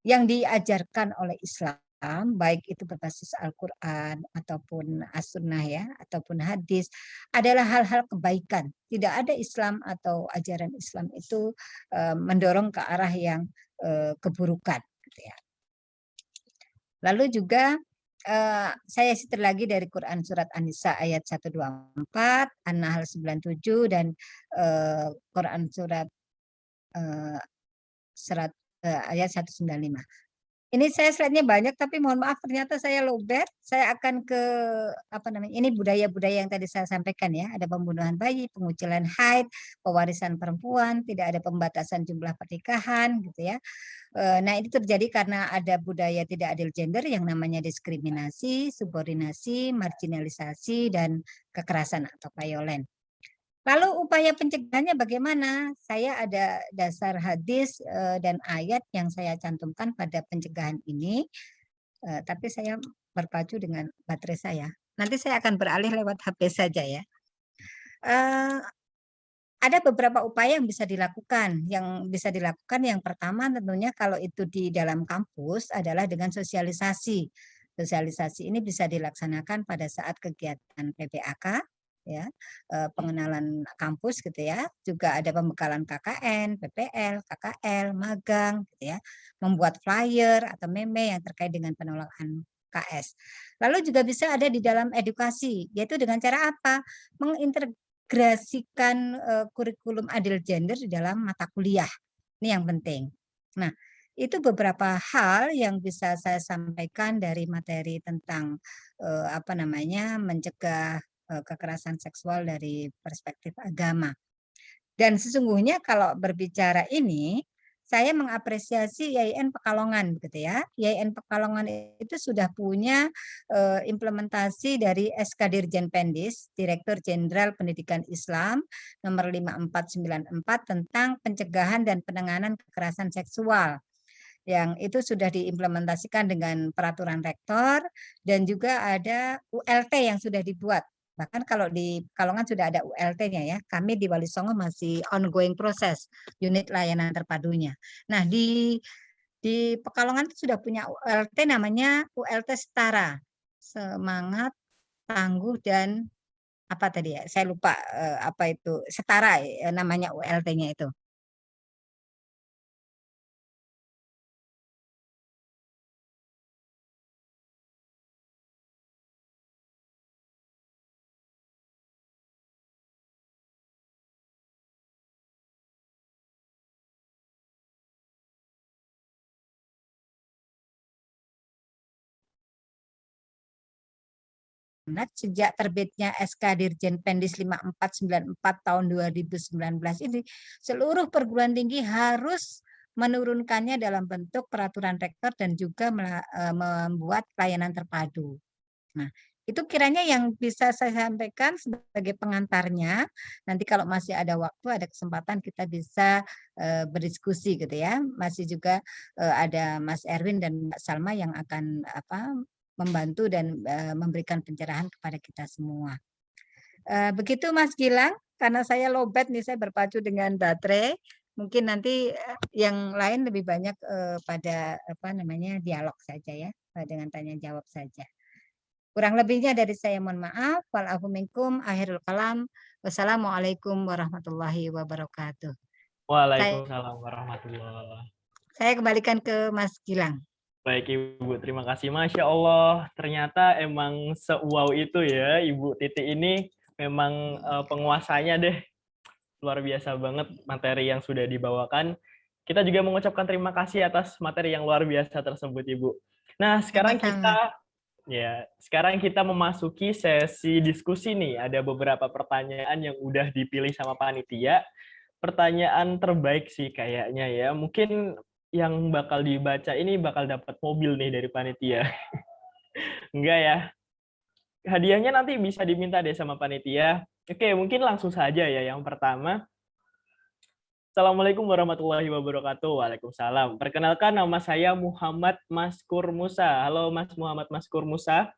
yang diajarkan oleh Islam, baik itu berbasis Al-Quran ataupun As-Sunnah ya, ataupun hadis, adalah hal-hal kebaikan. Tidak ada Islam atau ajaran Islam itu mendorong ke arah yang keburukan. Gitu ya. Lalu juga saya sitir lagi dari Quran surat An-Nisa ayat 124, An-Nahl 97 dan Quran surat ayat 195. Ini saya slide-nya banyak tapi mohon maaf ternyata saya lowbat. Saya akan ke ini budaya-budaya yang tadi saya sampaikan ya. Ada pembunuhan bayi, pengucilan haid, pewarisan perempuan, tidak ada pembatasan jumlah pernikahan gitu ya. Nah, ini terjadi karena ada budaya tidak adil gender yang namanya diskriminasi, subordinasi, marginalisasi dan kekerasan atau violen. Lalu upaya pencegahannya bagaimana? Saya ada dasar hadis dan ayat yang saya cantumkan pada pencegahan ini, tapi saya berpacu dengan baterai saya. Nanti saya akan beralih lewat HP saja ya. Ada beberapa upaya yang bisa dilakukan. Yang pertama tentunya kalau itu di dalam kampus adalah dengan sosialisasi. Sosialisasi ini bisa dilaksanakan pada saat kegiatan PPAK, ya, pengenalan kampus gitu ya, juga ada pembekalan KKN, PPL, KKL, magang gitu ya, membuat flyer atau meme yang terkait dengan penolakan KS. Lalu juga bisa ada di dalam edukasi, yaitu dengan cara apa? Mengintegrasikan kurikulum adil gender di dalam mata kuliah. Ini yang penting. Nah, itu beberapa hal yang bisa saya sampaikan dari materi tentang apa namanya, mencegah kekerasan seksual dari perspektif agama. Dan sesungguhnya kalau berbicara ini, saya mengapresiasi YIN Pekalongan gitu ya. YIN Pekalongan itu sudah punya implementasi dari SK Dirjen Pendis, Direktur Jenderal Pendidikan Islam nomor 5494 tentang pencegahan dan penanganan kekerasan seksual, yang itu sudah diimplementasikan dengan peraturan rektor, dan juga ada ULT yang sudah dibuat. Bahkan kalau di Pekalongan sudah ada ULT-nya ya. Kami di Wali Songo masih ongoing proses unit layanan terpadunya. Nah, di Pekalongan itu sudah punya ULT namanya ULT Setara. Semangat, tangguh, dan apa tadi ya? Saya lupa apa itu. Setara namanya ULT-nya itu. Sejak terbitnya SK Dirjen Pendis 5494 tahun 2019 ini, seluruh perguruan tinggi harus menurunkannya dalam bentuk peraturan rektor dan juga membuat layanan terpadu. Nah, itu kiranya yang bisa saya sampaikan sebagai pengantarnya. Nanti kalau masih ada waktu, ada kesempatan kita bisa berdiskusi gitu ya. Masih juga ada Mas Erwin dan Mbak Salma yang akan membantu dan memberikan pencerahan kepada kita semua. Begitu Mas Gilang, karena saya lowbat nih, saya berpacu dengan baterai. Mungkin nanti yang lain lebih banyak pada dialog saja ya, dengan tanya jawab saja. Kurang lebihnya dari saya mohon maaf. Walafu minkum, akhirul kalam. Wassalamualaikum warahmatullahi wabarakatuh. Waalaikumsalam warahmatullahi. Saya kembalikan ke Mas Gilang. Baik Ibu, terima kasih. Masya Allah, ternyata emang se-wow itu ya Ibu Titi ini, memang penguasanya deh. Luar biasa banget materi yang sudah dibawakan. Kita juga mengucapkan terima kasih atas materi yang luar biasa tersebut Ibu. Nah, sekarang kita memasuki sesi diskusi nih. Ada beberapa pertanyaan yang udah dipilih sama panitia. Pertanyaan terbaik sih kayaknya ya. Mungkin yang bakal dibaca ini bakal dapat mobil nih dari panitia. Enggak ya? Hadiahnya nanti bisa diminta deh sama panitia. Oke, mungkin langsung saja ya. Yang pertama, Assalamualaikum warahmatullahi wabarakatuh. Waalaikumsalam. Perkenalkan, nama saya Muhammad Maskur Musa. Halo Mas Muhammad Maskur Musa.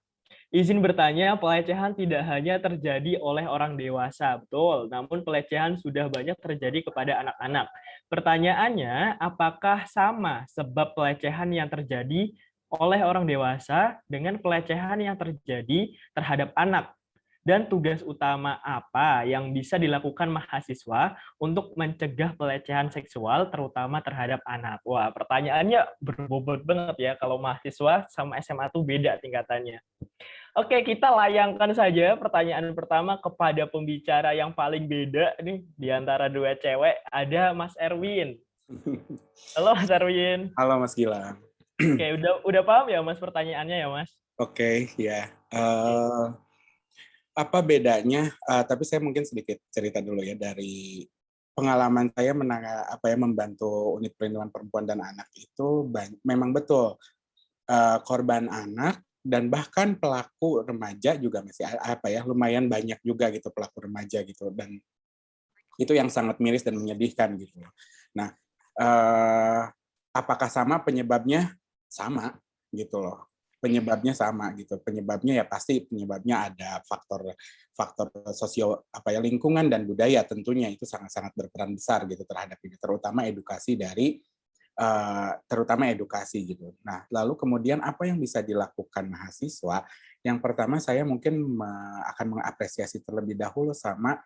Izin bertanya, pelecehan tidak hanya terjadi oleh orang dewasa, betul. Namun pelecehan sudah banyak terjadi kepada anak-anak. Pertanyaannya, apakah sama sebab pelecehan yang terjadi oleh orang dewasa dengan pelecehan yang terjadi terhadap anak? Dan tugas utama apa yang bisa dilakukan mahasiswa untuk mencegah pelecehan seksual terutama terhadap anak? Wah, pertanyaannya berbobot banget ya, kalau mahasiswa sama SMA tuh beda tingkatannya. Oke, kita layangkan saja pertanyaan pertama kepada pembicara yang paling beda nih di antara dua cewek. Ada Mas Erwin. Halo Mas Erwin. Halo Mas Gilang. Oke, udah paham ya Mas pertanyaannya ya Mas? Oke, ya. Apa bedanya? Tapi saya mungkin sedikit cerita dulu ya dari pengalaman saya membantu unit perlindungan perempuan dan anak itu memang betul korban anak dan bahkan pelaku remaja juga masih lumayan banyak juga gitu pelaku remaja gitu, dan itu yang sangat miris dan menyedihkan gitu. Nah, apakah sama penyebabnya? Sama gitu loh. Penyebabnya sama gitu. Penyebabnya ya pasti penyebabnya ada faktor lingkungan dan budaya, tentunya itu sangat-sangat berperan besar gitu terhadap ini, terutama edukasi gitu. Nah, lalu kemudian apa yang bisa dilakukan mahasiswa? Yang pertama saya mungkin akan mengapresiasi terlebih dahulu sama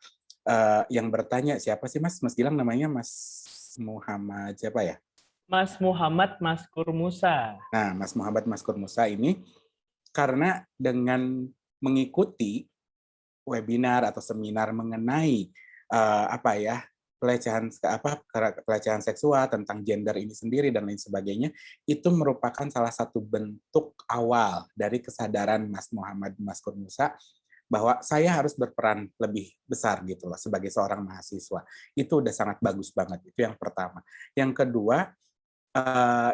yang bertanya, siapa sih Mas? Mas Gilang namanya Mas Muhammad siapa ya? Mas Muhammad Maskur Musa. Nah, Mas Muhammad Maskur Musa ini karena dengan mengikuti webinar atau seminar mengenai pelecehan seksual, tentang gender ini sendiri dan lain sebagainya, itu merupakan salah satu bentuk awal dari kesadaran Mas Muhammad Maskur Musa bahwa saya harus berperan lebih besar gitu loh sebagai seorang mahasiswa. Itu udah sangat bagus banget. Itu yang pertama. Yang kedua,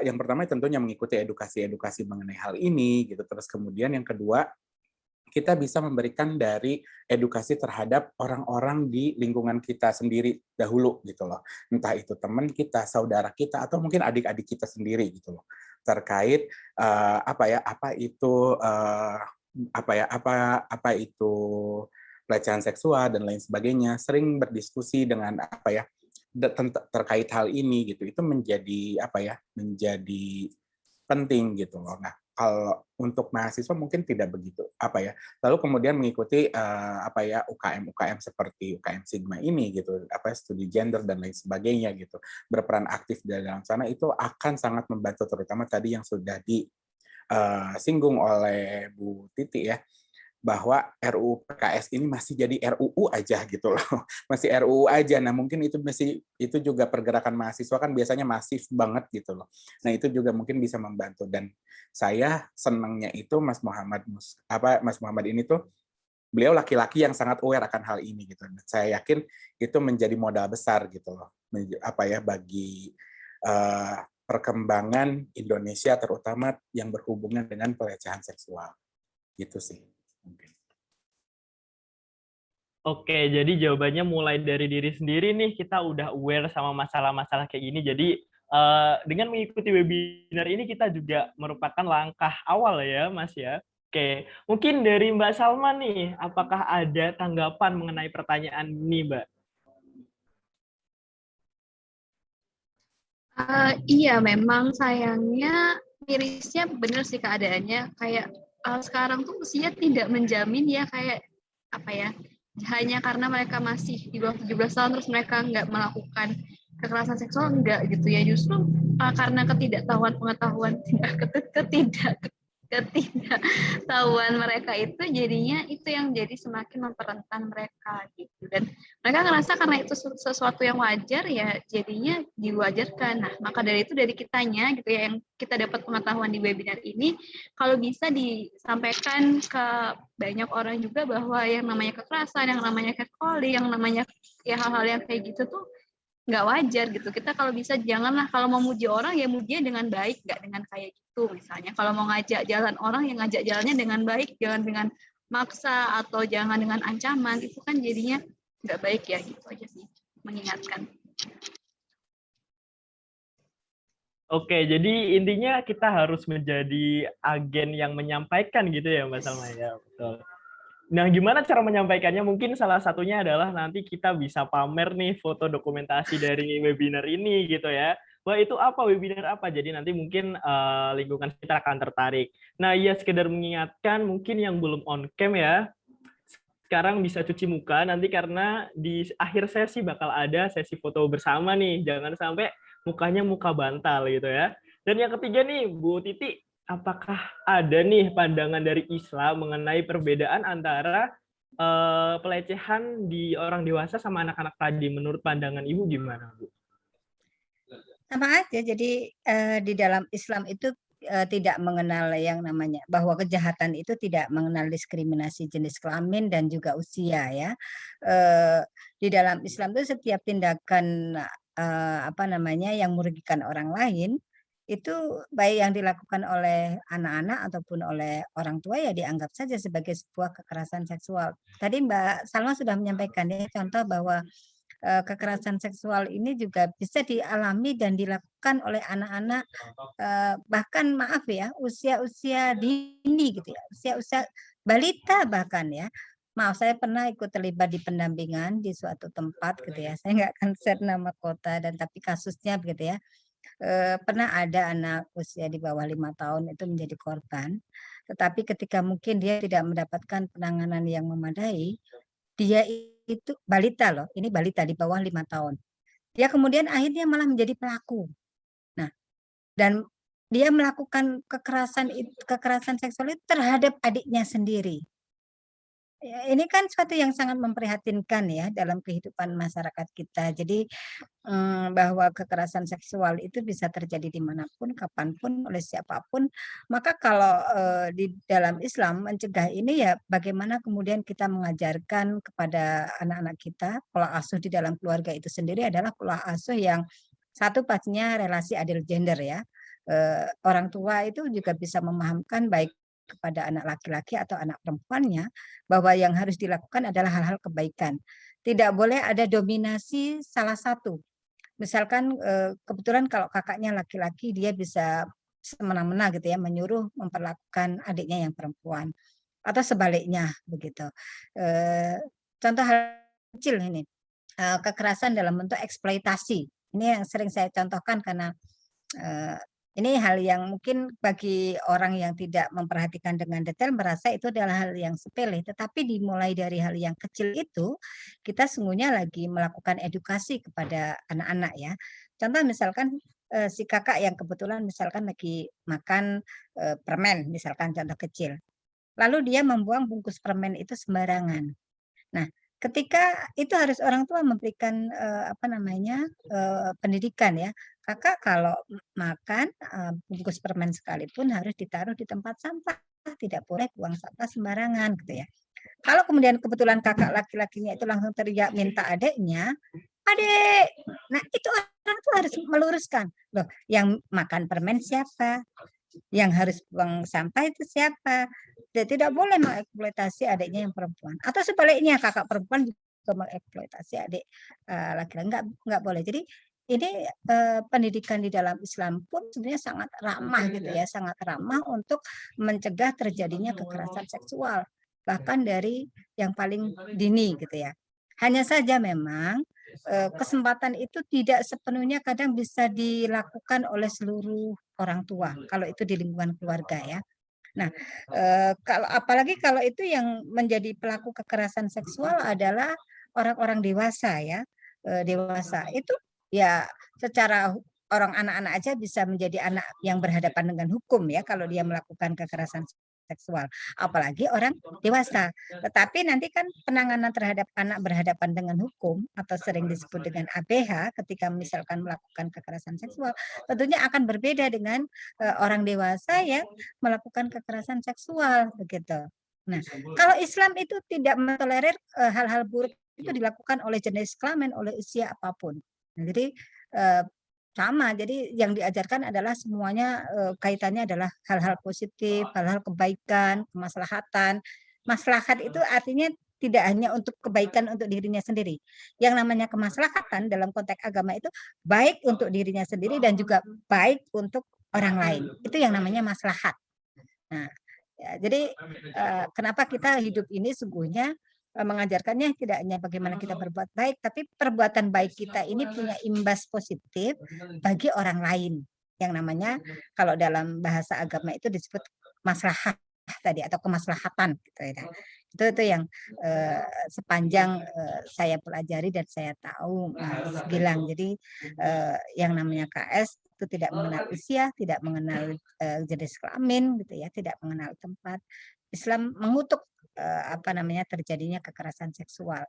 yang pertama tentunya mengikuti edukasi mengenai hal ini gitu. Terus kemudian yang kedua, kita bisa memberikan dari edukasi terhadap orang-orang di lingkungan kita sendiri dahulu gitu loh. Entah itu teman kita, saudara kita, atau mungkin adik-adik kita sendiri gitu loh. Terkait apa itu pelecehan seksual dan lain sebagainya, sering berdiskusi dengan terkait hal ini gitu. Itu menjadi menjadi penting gitu loh. Nah, kalau untuk mahasiswa mungkin tidak begitu lalu kemudian mengikuti UKM seperti UKM Sigma ini gitu, studi gender dan lain sebagainya gitu, berperan aktif di dalam sana, itu akan sangat membantu, terutama tadi yang sudah disinggung oleh Bu Titi ya, bahwa RUU PKS ini masih jadi RUU aja gitu loh, masih RUU aja. Nah mungkin itu juga pergerakan mahasiswa kan biasanya masif banget gitu loh. Nah itu juga mungkin bisa membantu, dan saya senangnya itu Mas Muhammad ini tuh beliau laki-laki yang sangat aware akan hal ini gitu. Dan saya yakin itu menjadi modal besar gitu loh, bagi perkembangan Indonesia terutama yang berhubungan dengan pelecehan seksual. Gitu sih. Oke, jadi jawabannya mulai dari diri sendiri nih, kita udah aware sama masalah-masalah kayak gini. Jadi dengan mengikuti webinar ini kita juga merupakan langkah awal ya, Mas ya. Oke, mungkin dari Mbak Salma nih, apakah ada tanggapan mengenai pertanyaan ini, Mbak? Iya, memang sayangnya mirisnya benar sih keadaannya. Kayak sekarang tuh usia tidak menjamin ya, kayak hanya karena mereka masih di bawah 17 tahun terus mereka nggak melakukan kekerasan seksual, enggak gitu ya. Justru karena pengetahuan ketidaktahuan mereka itu, jadinya itu yang jadi semakin memperrentan mereka gitu. Dan mereka ngerasa karena itu sesuatu yang wajar ya, jadinya diwajarkan. Nah, maka dari itu dari kitanya gitu ya, yang kita dapat pengetahuan di webinar ini, kalau bisa disampaikan ke banyak orang juga bahwa yang namanya kekerasan, yang namanya catcalling, yang namanya ya hal-hal yang kayak gitu tuh nggak wajar gitu. Kita kalau bisa janganlah, kalau mau muji orang ya muji dengan baik, nggak dengan kayak gitu. Misalnya kalau mau ngajak jalan orang yang ngajak jalannya dengan baik, jangan dengan maksa atau jangan dengan ancaman. Itu kan jadinya nggak baik ya, gitu aja sih, mengingatkan. Oke, jadi intinya kita harus menjadi agen yang menyampaikan gitu ya, Mbak Salma ya. Betul. Nah, gimana cara menyampaikannya? Mungkin salah satunya adalah nanti kita bisa pamer nih foto dokumentasi dari webinar ini gitu ya. Wah, itu apa, webinar apa? Jadi nanti mungkin lingkungan kita akan tertarik. Nah, ya sekedar mengingatkan mungkin yang belum on cam ya, sekarang bisa cuci muka nanti karena di akhir sesi bakal ada sesi foto bersama nih. Jangan sampai mukanya muka bantal gitu ya. Dan yang ketiga nih, Bu Titi, apakah ada nih pandangan dari Islam mengenai perbedaan antara pelecehan di orang dewasa sama anak-anak tadi? Menurut pandangan Ibu gimana, Bu? Sama aja, jadi di dalam Islam itu tidak mengenal yang namanya, bahwa kejahatan itu tidak mengenal diskriminasi jenis kelamin dan juga usia ya. Di dalam Islam itu setiap tindakan yang merugikan orang lain itu baik yang dilakukan oleh anak-anak ataupun oleh orang tua ya dianggap saja sebagai sebuah kekerasan seksual. Tadi Mbak Salma sudah menyampaikan ya contoh bahwa kekerasan seksual ini juga bisa dialami dan dilakukan oleh anak-anak bahkan maaf ya usia-usia dini gitu ya, usia-usia balita bahkan ya. Maaf, saya pernah ikut terlibat di pendampingan di suatu tempat gitu ya. Saya nggak akan share nama kota dan tapi kasusnya begitu ya. pernah ada anak usia di bawah 5 tahun itu menjadi korban, tetapi ketika mungkin dia tidak mendapatkan penanganan yang memadai, dia itu balita loh, ini balita di bawah 5 tahun. Dia kemudian akhirnya malah menjadi pelaku. Nah, dan dia melakukan kekerasan seksual itu terhadap adiknya sendiri. Ya, ini kan suatu yang sangat memprihatinkan ya dalam kehidupan masyarakat kita. Jadi bahwa kekerasan seksual itu bisa terjadi dimanapun, kapanpun, oleh siapapun. Maka kalau di dalam Islam mencegah ini ya bagaimana kemudian kita mengajarkan kepada anak-anak kita, pola asuh di dalam keluarga itu sendiri adalah pola asuh yang satu pastinya relasi adil gender ya. Orang tua itu juga bisa memahamkan baik kepada anak laki-laki atau anak perempuannya bahwa yang harus dilakukan adalah hal-hal kebaikan. Tidak boleh ada dominasi salah satu. Misalkan kebetulan kalau kakaknya laki-laki dia bisa semena-mena gitu ya menyuruh memperlakukan adiknya yang perempuan atau sebaliknya begitu. Contoh hal kecil ini kekerasan dalam bentuk eksploitasi. Ini yang sering saya contohkan karena ini hal yang mungkin bagi orang yang tidak memperhatikan dengan detail merasa itu adalah hal yang sepele, tetapi dimulai dari hal yang kecil itu, kita sungguhnya lagi melakukan edukasi kepada anak-anak ya. Contoh misalkan si kakak yang kebetulan misalkan lagi makan permen, misalkan contoh kecil. Lalu dia membuang bungkus permen itu sembarangan. Nah, ketika itu harus orang tua memberikan pendidikan ya. Kakak kalau makan bungkus permen sekalipun harus ditaruh di tempat sampah, tidak boleh buang sampah sembarangan gitu ya. Kalau kemudian kebetulan kakak laki-lakinya itu langsung teriak minta adiknya, "Adik!" Nah, itu orang tua harus meluruskan. Loh, yang makan permen siapa? Yang harus buang sampah itu siapa? Tidak boleh mengeksploitasi adiknya yang perempuan. Atau sebaliknya kakak perempuan juga mengeksploitasi adik laki-laki, enggak boleh. Jadi ini pendidikan di dalam Islam pun sebenarnya sangat ramah gitu ya, sangat ramah untuk mencegah terjadinya kekerasan seksual bahkan dari yang paling dini gitu ya. Hanya saja memang kesempatan itu tidak sepenuhnya kadang bisa dilakukan oleh seluruh orang tua kalau itu di lingkungan keluarga ya. Nah, kalau apalagi kalau itu yang menjadi pelaku kekerasan seksual adalah orang-orang dewasa ya, dewasa. Itu ya secara orang anak-anak aja bisa menjadi anak yang berhadapan dengan hukum ya kalau dia melakukan kekerasan seksual, apalagi orang dewasa. Tetapi nanti kan penanganan terhadap anak berhadapan dengan hukum atau sering disebut dengan ABH ketika misalkan melakukan kekerasan seksual, tentunya akan berbeda dengan orang dewasa yang melakukan kekerasan seksual begitu. Nah, kalau Islam itu tidak mentolerir hal-hal buruk itu dilakukan oleh jenis kelamin, oleh usia apapun. Nah, jadi sama, jadi yang diajarkan adalah semuanya kaitannya adalah hal-hal positif, hal-hal kebaikan, kemaslahatan. Maslahat itu artinya tidak hanya untuk kebaikan untuk dirinya sendiri. Yang namanya kemaslahatan dalam konteks agama itu baik untuk dirinya sendiri dan juga baik untuk orang lain. Itu yang namanya maslahat. Nah, ya, jadi kenapa kita hidup ini sungguhnya mengajarkannya tidak hanya bagaimana kita berbuat baik, tapi perbuatan baik kita ini punya imbas positif bagi orang lain. Yang namanya kalau dalam bahasa agama itu disebut maslahah tadi atau kemaslahatan gitu ya. Itu yang sepanjang saya pelajari dan saya tahu Mas Gilang. Jadi yang namanya KS itu tidak mengenal usia, tidak mengenal jenis kelamin gitu ya, tidak mengenal tempat. Islam mengutuk terjadinya kekerasan seksual.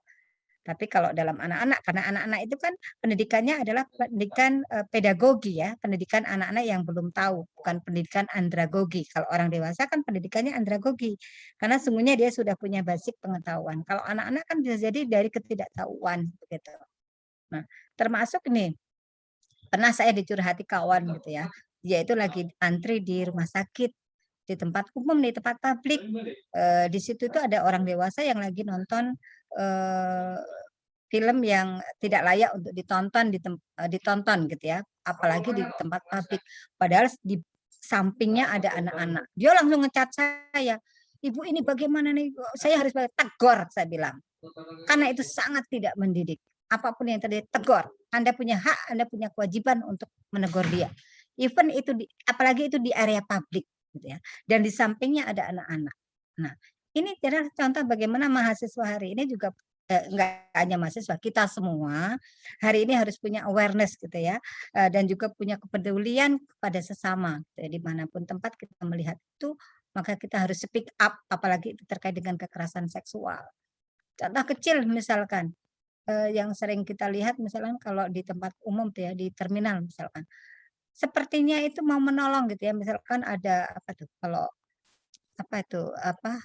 Tapi kalau dalam anak-anak, karena anak-anak itu kan pendidikannya adalah pendidikan pedagogi ya, pendidikan anak-anak yang belum tahu, bukan pendidikan andragogi. Kalau orang dewasa kan pendidikannya andragogi, karena sungguhnya dia sudah punya basic pengetahuan. Kalau anak-anak kan bisa jadi dari ketidaktahuan begitu. Nah, termasuk nih, pernah saya dicurhati kawan gitu ya, dia itu lagi antri di rumah sakit, di tempat umum, di tempat publik. Di situ itu ada orang dewasa yang lagi nonton film yang tidak layak untuk ditonton gitu ya, apalagi di tempat publik. Padahal di sampingnya ada anak-anak. Dia langsung ngecat saya, "Ibu ini bagaimana nih? Saya harus tegur," saya bilang. Karena itu sangat tidak mendidik. apapun yang terjadi, tegur. Anda punya hak, Anda punya kewajiban untuk menegur dia. Even itu apalagi itu di area publik, gitu ya. Dan di sampingnya ada anak-anak. Nah, ini adalah contoh bagaimana mahasiswa hari ini juga enggak hanya mahasiswa, kita semua hari ini harus punya awareness gitu ya, dan juga punya kepedulian kepada sesama. Jadi dimanapun tempat kita melihat itu, maka kita harus speak up, apalagi itu terkait dengan kekerasan seksual. Contoh kecil misalkan, yang sering kita lihat misalkan kalau di tempat umum tuh ya, di terminal misalkan. Sepertinya itu mau menolong gitu ya, misalkan ada apa tuh, kalau apa itu, apa,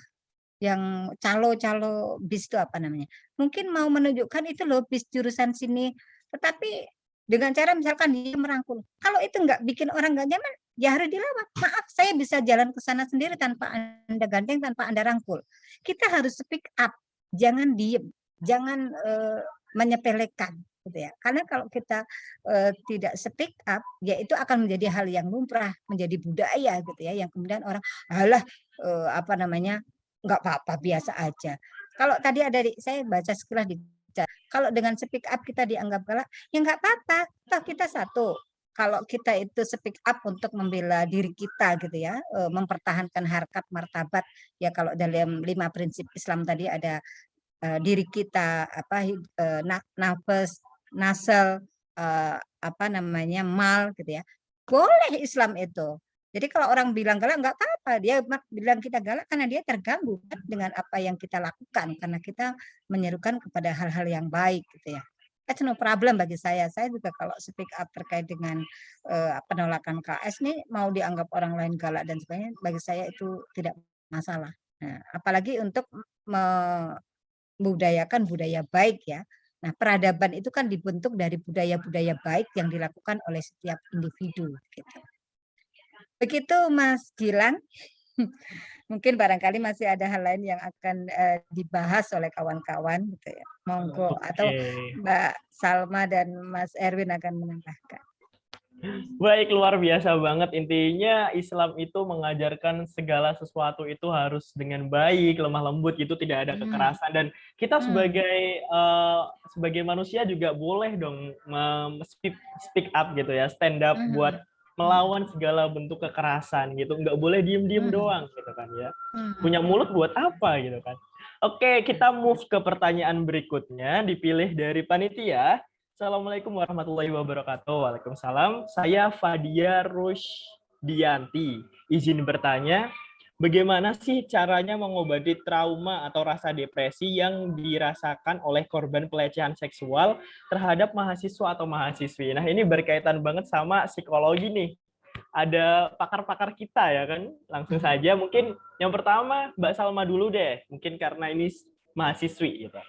yang calo-calo bis itu apa namanya, mungkin mau menunjukkan itu loh bis jurusan sini, tetapi dengan cara misalkan dia merangkul. Kalau itu nggak bikin orang nggak nyaman, ya harus dilawan. "Maaf, saya bisa jalan ke sana sendiri tanpa Anda gandeng, tanpa Anda rangkul." Kita harus speak up, jangan diem, jangan, menyepelekan gitu ya. Karena kalau kita, tidak speak up, ya itu akan menjadi hal yang lumrah, menjadi budaya gitu ya, yang kemudian orang, "Alah, apa namanya, nggak apa-apa, biasa aja." Kalau tadi ada saya baca sekilas di kalau dengan speak up kita dianggap galak, ya nggak apa-apa, toh kita satu. Kalau kita itu speak up untuk membela diri kita gitu ya, mempertahankan harkat martabat, ya kalau dalam 5 prinsip Islam tadi ada, diri kita, apa, nafas, nasel, apa namanya, mal gitu ya. Boleh Islam itu. Jadi kalau orang bilang galak nggak apa-apa, dia bilang kita galak karena dia terganggu kan dengan apa yang kita lakukan, karena kita menyerukan kepada hal-hal yang baik gitu ya. That's no problem bagi saya. Saya juga kalau speak up terkait dengan, penolakan KS nih mau dianggap orang lain galak dan sebagainya, bagi saya itu tidak masalah. Nah, apalagi untuk membudayakan budaya baik ya. Nah, peradaban itu kan dibentuk dari budaya-budaya baik yang dilakukan oleh setiap individu gitu. Begitu Mas Gilang, mungkin barangkali masih ada hal lain yang akan, dibahas oleh kawan-kawan gitu ya, monggo atau Oke. Mbak Salma dan Mas Erwin akan menambahkan. Baik, luar biasa banget. Intinya Islam itu mengajarkan segala sesuatu itu harus dengan baik, lemah lembut, gitu, tidak ada kekerasan. Dan kita sebagai manusia juga boleh dong speak up gitu ya, stand up buat melawan segala bentuk kekerasan gitu. Nggak boleh diem-diem doang gitu kan ya. Punya mulut buat apa gitu kan. Oke, kita move ke pertanyaan berikutnya, dipilih dari panitia. Assalamualaikum warahmatullahi wabarakatuh. Waalaikumsalam. Saya Fadia Rusdianti. Izin bertanya, bagaimana sih caranya mengobati trauma atau rasa depresi yang dirasakan oleh korban pelecehan seksual terhadap mahasiswa atau mahasiswi? Nah, ini berkaitan banget sama psikologi nih. Ada pakar-pakar kita ya kan? Langsung saja, mungkin yang pertama Mbak Salma dulu deh. Mungkin karena ini mahasiswi gitu.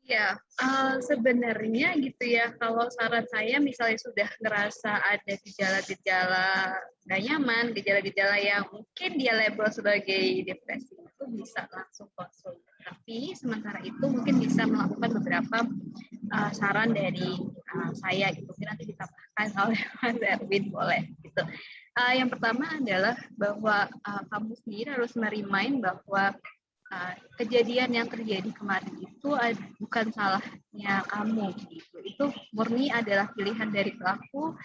Ya, sebenarnya gitu ya, kalau saran saya misalnya sudah ngerasa ada gejala-gejala nggak nyaman, gejala-gejala yang mungkin dia label sebagai depresi, itu bisa langsung konsul. Tapi sementara itu mungkin bisa melakukan beberapa saran dari saya, gitu. Mungkin nanti ditambahkan oleh Mas Erwin, boleh. Gitu. Yang pertama adalah bahwa kamu sendiri harus merimain bahwa kejadian yang terjadi kemarin itu bukan salahnya kamu gitu. Itu murni adalah pilihan dari pelaku,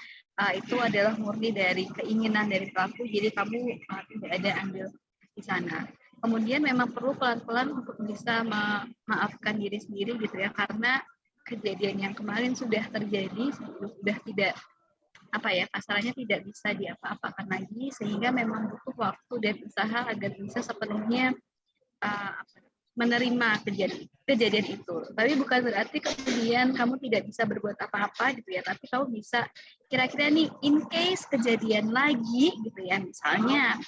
itu adalah murni dari keinginan dari pelaku, jadi kamu tidak ada andil di sana. Kemudian memang perlu pelan-pelan untuk bisa memaafkan diri sendiri gitu ya, karena kejadian yang kemarin sudah terjadi, sudah tidak kasarnya tidak bisa diapa-apakan lagi, sehingga memang butuh waktu dan usaha agar bisa sepenuhnya menerima kejadian itu. Tapi bukan berarti kemudian kamu tidak bisa berbuat apa-apa gitu ya, tapi kamu bisa kira-kira nih in case kejadian lagi gitu ya, misalnya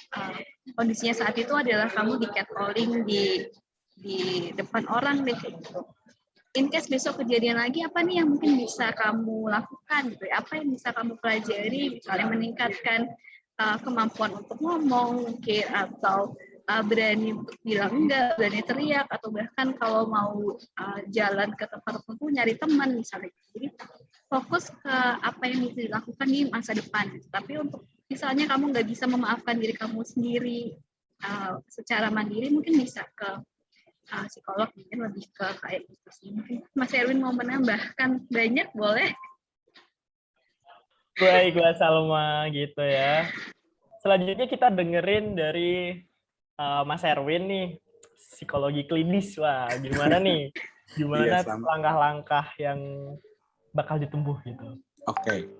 kondisinya saat itu adalah kamu di catcalling di depan orang deh gitu. In case besok kejadian lagi, apa nih yang mungkin bisa kamu lakukan gitu ya, apa yang bisa kamu pelajari, misalnya meningkatkan kemampuan untuk ngomong mungkin, atau berani untuk bilang enggak, berani teriak, atau bahkan kalau mau jalan ke tempat tertentu nyari teman misalnya. Jadi fokus ke apa yang bisa dilakukan di masa depan. Tapi untuk misalnya kamu nggak bisa memaafkan diri kamu sendiri secara mandiri, mungkin bisa ke psikolog mungkin lebih ke kayak gitu sih. Mungkin Mas Erwin mau menambahkan banyak boleh. Baik, Mbak Salma gitu ya. Selanjutnya kita dengerin dari Mas Erwin nih, psikologi klinis. Wah, gimana nih? Iya, Gimana langkah-langkah yang bakal ditempuh gitu? Oke.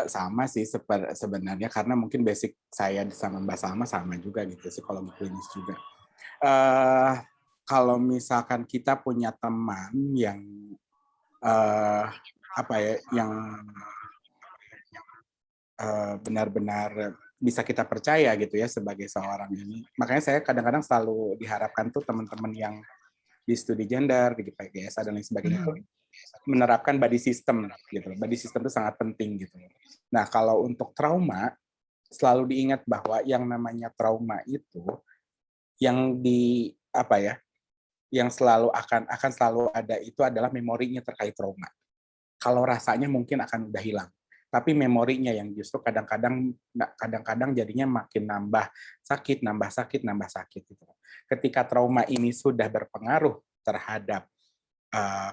Sama sih sebenarnya karena mungkin basic saya sama Mbak Salma sama juga gitu, psikologi klinis juga. Kalau misalkan kita punya teman yang yang benar-benar bisa kita percaya gitu ya sebagai seorang ini. Makanya saya kadang-kadang selalu diharapkan tuh teman-teman yang di studi gender, di PGSA dan lain sebagainya tuh menerapkan body system gitu. Body system itu sangat penting gitu. Nah, kalau untuk trauma selalu diingat bahwa yang namanya trauma itu yang yang selalu akan selalu ada itu adalah memorinya terkait trauma. Kalau rasanya mungkin akan udah hilang, tapi memorinya yang justru kadang-kadang jadinya makin nambah sakit gitu. Ketika trauma ini sudah berpengaruh terhadap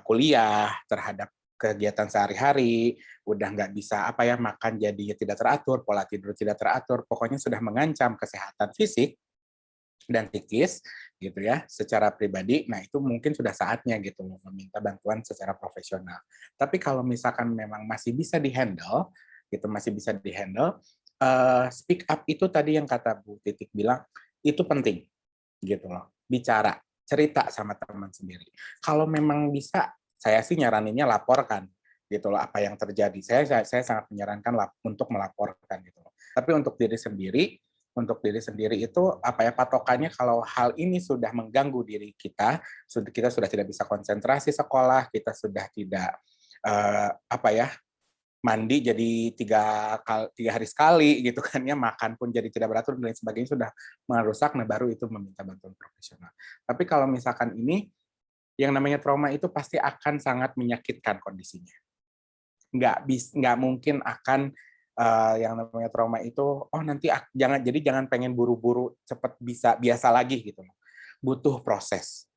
kuliah, terhadap kegiatan sehari-hari, udah nggak bisa makan jadinya tidak teratur, pola tidur tidak teratur, pokoknya sudah mengancam kesehatan fisik dan psikis gitu ya secara pribadi. Nah, itu mungkin sudah saatnya gitu meminta bantuan secara profesional. Tapi kalau misalkan memang masih bisa dihandle speak up itu tadi yang kata Bu Titik bilang itu penting gitu loh. Bicara, cerita sama teman sendiri. Kalau memang bisa, saya sih nyaraninnya laporkan gitu loh apa yang terjadi. Saya sangat menyarankan untuk melaporkan gitu loh. Tapi untuk diri sendiri itu patokannya kalau hal ini sudah mengganggu diri kita sudah tidak bisa konsentrasi sekolah, kita sudah tidak mandi jadi tiga hari sekali gitu kan ya, makan pun jadi tidak beratur dan lain sebagainya, sudah merusak, nah baru itu meminta bantuan profesional. Tapi kalau misalkan ini yang namanya trauma itu pasti akan sangat menyakitkan kondisinya. Nggak mungkin akan yang namanya trauma itu nanti jangan pengen buru-buru cepat bisa biasa lagi gitu loh. Butuh proses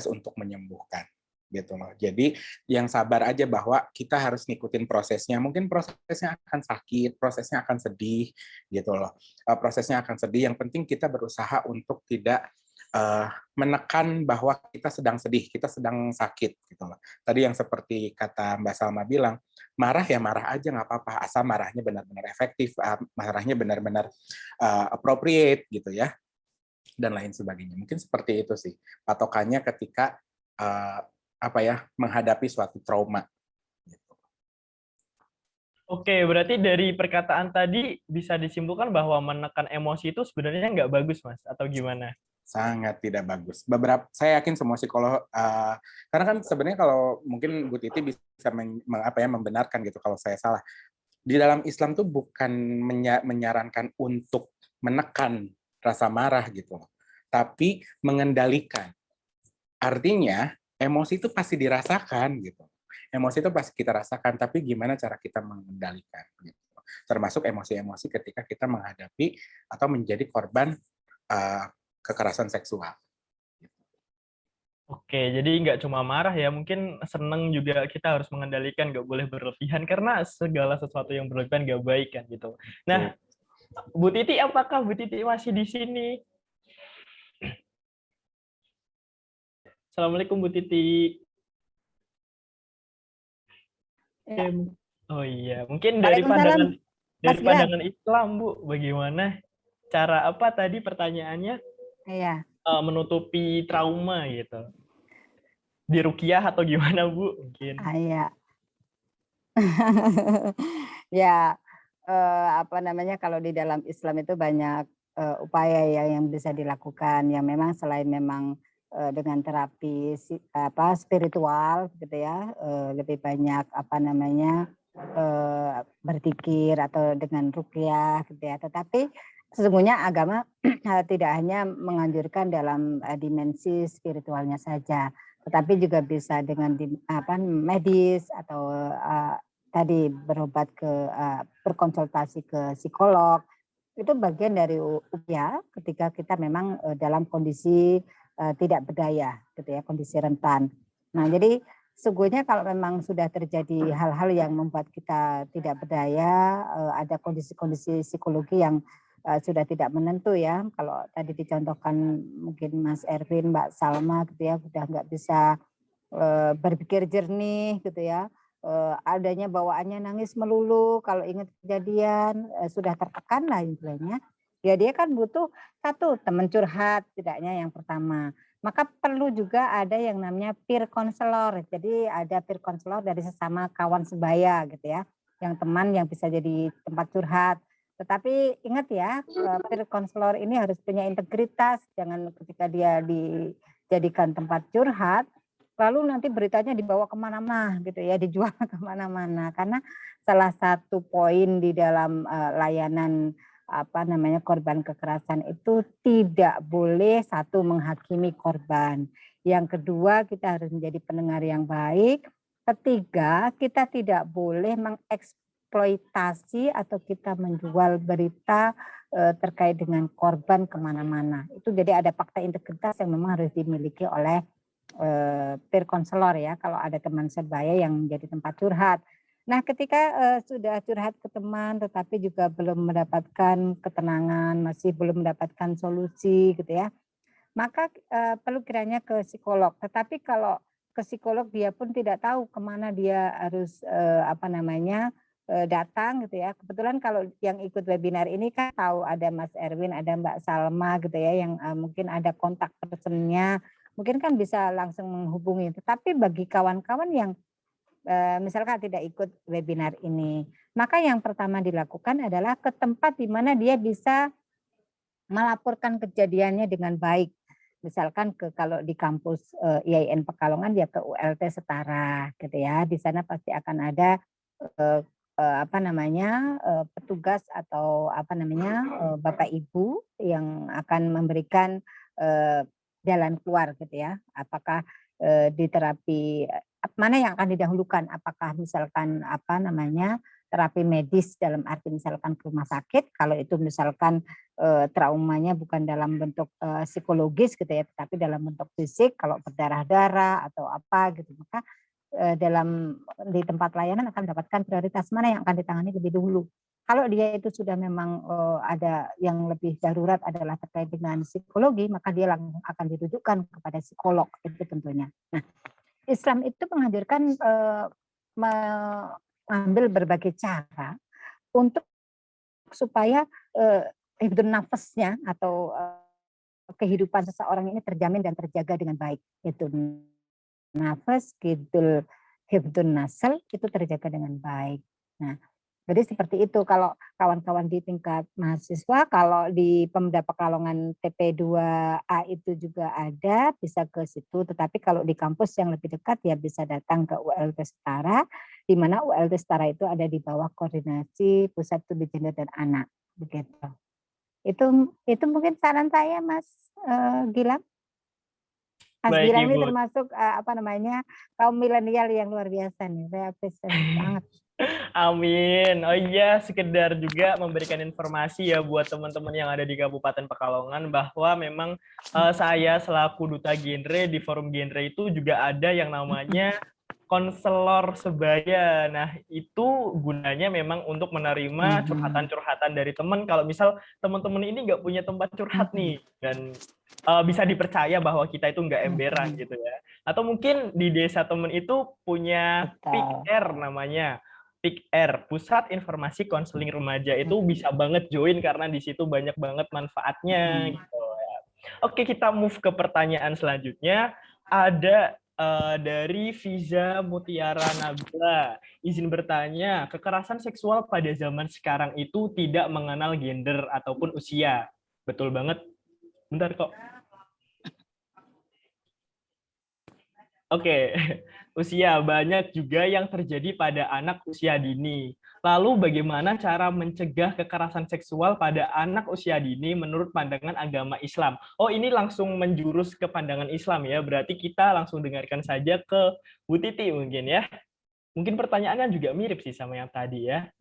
untuk menyembuhkan gitu loh. Jadi yang sabar aja bahwa kita harus ngikutin prosesnya. Mungkin prosesnya akan sakit, prosesnya akan sedih gitu loh. Prosesnya akan sedih, yang penting kita berusaha untuk tidak menekan bahwa kita sedang sedih, kita sedang sakit gitu loh. Tadi yang seperti kata Mbak Salma bilang, marah ya marah aja nggak apa-apa, asal marahnya benar-benar efektif, marahnya benar-benar appropriate gitu ya, dan lain sebagainya. Mungkin seperti itu sih patokannya ketika menghadapi suatu trauma. Oke, berarti dari perkataan tadi bisa disimpulkan bahwa menekan emosi itu sebenarnya nggak bagus, Mas, atau gimana? Sangat tidak bagus. Saya yakin semua psikolog, karena kan sebenarnya kalau mungkin Bu Titi bisa membenarkan gitu kalau saya salah. Di dalam Islam tuh bukan menyarankan untuk menekan rasa marah gitu, tapi mengendalikan. Artinya emosi itu pasti dirasakan gitu. Emosi itu pasti kita rasakan, tapi gimana cara kita mengendalikan gitu. Termasuk emosi-emosi ketika kita menghadapi atau menjadi korban kekerasan seksual. Oke, jadi nggak cuma marah ya, mungkin seneng juga kita harus mengendalikan, nggak boleh berlebihan, karena segala sesuatu yang berlebihan nggak baik kan gitu. Nah, Bu Titi, apakah Bu Titi masih di sini? Assalamualaikum Bu Titi. Ya. Oh iya, mungkin dari pandangan Islam, Bu, bagaimana cara tadi pertanyaannya? Iya. Menutupi trauma gitu. Di ruqyah atau gimana, Bu? Mungkin. Iya. Ya, kalau di dalam Islam itu banyak upaya ya yang bisa dilakukan, yang memang selain memang dengan terapi spiritual gitu ya, lebih banyak berzikir atau dengan ruqyah gitu ya. Tetapi sesungguhnya agama tidak hanya menganjurkan dalam dimensi spiritualnya saja, tetapi juga bisa dengan medis atau tadi berobat berkonsultasi ke psikolog. Itu bagian dari upaya ketika kita memang dalam kondisi tidak berdaya gitu ya, kondisi rentan. Nah, jadi sesungguhnya kalau memang sudah terjadi hal-hal yang membuat kita tidak berdaya, ada kondisi-kondisi psikologi yang sudah tidak menentu ya. Kalau tadi dicontohkan mungkin Mas Erwin, Mbak Salma gitu ya, sudah nggak bisa berpikir jernih gitu ya. Adanya bawaannya nangis melulu kalau ingat kejadian, sudah tertekan lah istilahnya. Ya dia kan butuh satu teman curhat setidaknya yang pertama. Maka perlu juga ada yang namanya peer counselor. Jadi ada peer counselor dari sesama kawan sebaya gitu ya. Yang teman yang bisa jadi tempat curhat. Tetapi ingat ya, peer counselor ini harus punya integritas. Jangan ketika dia dijadikan tempat curhat, lalu nanti beritanya dibawa kemana-mana gitu ya, dijual kemana-mana. Karena salah satu poin di dalam layanan korban kekerasan itu tidak boleh satu menghakimi korban. Yang kedua kita harus menjadi pendengar yang baik. Ketiga kita tidak boleh mengeksploitasi atau kita menjual berita terkait dengan korban kemana-mana. Itu jadi ada fakta integritas yang memang harus dimiliki oleh peer counselor ya, kalau ada teman sebaya yang menjadi tempat curhat. Nah, ketika sudah curhat ke teman tetapi juga belum mendapatkan ketenangan, masih belum mendapatkan solusi gitu ya, maka perlu kiranya ke psikolog. Tetapi kalau ke psikolog dia pun tidak tahu kemana dia harus datang gitu ya. Kebetulan kalau yang ikut webinar ini kan tahu ada Mas Erwin, ada Mbak Salma gitu ya, yang mungkin ada kontak personnya, mungkin kan bisa langsung menghubungi. Tetapi bagi kawan-kawan yang misalkan tidak ikut webinar ini, maka yang pertama dilakukan adalah ke tempat di mana dia bisa melaporkan kejadiannya dengan baik. Misalkan kalau di kampus IAIN Pekalongan ya ke ULT Setara gitu ya. Di sana pasti akan ada petugas atau Bapak Ibu yang akan memberikan jalan keluar gitu ya. Apakah di terapi mana yang akan didahulukan, apakah misalkan terapi medis dalam arti misalkan ke rumah sakit, kalau itu misalkan traumanya bukan dalam bentuk psikologis gitu ya, tetapi dalam bentuk fisik, kalau berdarah-darah atau apa gitu, maka di tempat layanan akan mendapatkan prioritas mana yang akan ditangani lebih dulu. Kalau dia itu sudah memang ada yang lebih darurat adalah terkait dengan psikologi, maka dia langsung akan dirujukan kepada psikolog itu tentunya. Nah, Islam itu menghadirkan mengambil berbagai cara untuk supaya hidup nafasnya atau kehidupan seseorang ini terjamin dan terjaga dengan baik. Itu nafas, hifdun nasl itu terjaga dengan baik. Nah, jadi seperti itu kalau kawan-kawan di tingkat mahasiswa, kalau di Pemda Pekalongan TP2A itu juga ada, bisa ke situ. Tetapi kalau di kampus yang lebih dekat ya bisa datang ke ULT Setara, di mana ULT Setara itu ada di bawah koordinasi Pusat Studi Gender dan Anak, begitu. Itu mungkin saran saya, Mas Gilang. Mas Baik, Gilang ini Ibu. termasuk kaum milenial yang luar biasa nih. Saya apresiasi banget. Amin. Oh iya, sekedar juga memberikan informasi ya buat teman-teman yang ada di Kabupaten Pekalongan bahwa memang saya selaku duta genre di forum genre itu juga ada yang namanya konselor sebaya. Nah, itu gunanya memang untuk menerima curhatan-curhatan dari teman. Kalau misal teman-teman ini nggak punya tempat curhat nih, dan bisa dipercaya bahwa kita itu nggak emberan gitu ya. Atau mungkin di desa teman itu punya PIK-R namanya. PIK-R, Pusat Informasi Konseling Remaja, itu bisa banget join karena di situ banyak banget manfaatnya gitu ya. Oke, kita move ke pertanyaan selanjutnya. Ada dari Fiza Mutiara Nabila. Izin bertanya, kekerasan seksual pada zaman sekarang itu tidak mengenal gender ataupun usia. Betul banget. Bentar kok. Oke, usia banyak juga yang terjadi pada anak usia dini. Lalu bagaimana cara mencegah kekerasan seksual pada anak usia dini menurut pandangan agama Islam? Oh, ini langsung menjurus ke pandangan Islam ya, berarti kita langsung dengarkan saja ke Bu Titi mungkin ya. Mungkin pertanyaannya juga mirip sih sama yang tadi ya.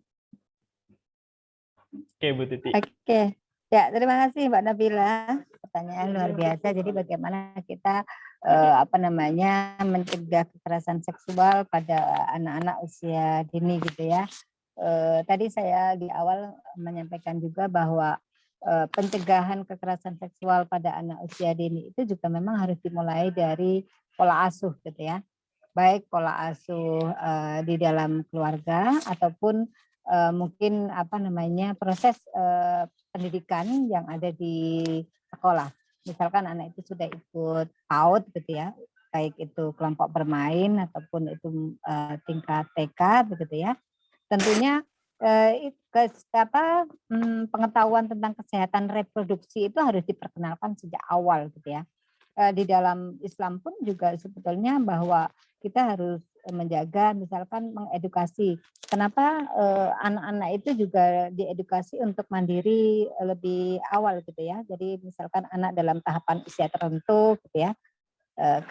Oke, Bu Titi. Oke, ya terima kasih Mbak Nabila. pertanyaan luar biasa. Jadi bagaimana kita mencegah kekerasan seksual pada anak-anak usia dini gitu ya. Tadi saya di awal menyampaikan juga bahwa pencegahan kekerasan seksual pada anak usia dini itu juga memang harus dimulai dari pola asuh gitu ya. Baik pola asuh di dalam keluarga ataupun mungkin proses pendidikan yang ada di sekolah. Misalkan anak itu sudah ikut PAUD gitu ya, baik itu kelompok bermain ataupun itu tingkat TK begitu ya. Tentunya pengetahuan tentang kesehatan reproduksi itu harus diperkenalkan sejak awal gitu ya. Di dalam Islam pun juga sebetulnya bahwa kita harus menjaga, misalkan mengedukasi. Kenapa anak-anak itu juga diedukasi untuk mandiri lebih awal gitu ya. Jadi misalkan anak dalam tahapan usia tertentu gitu ya.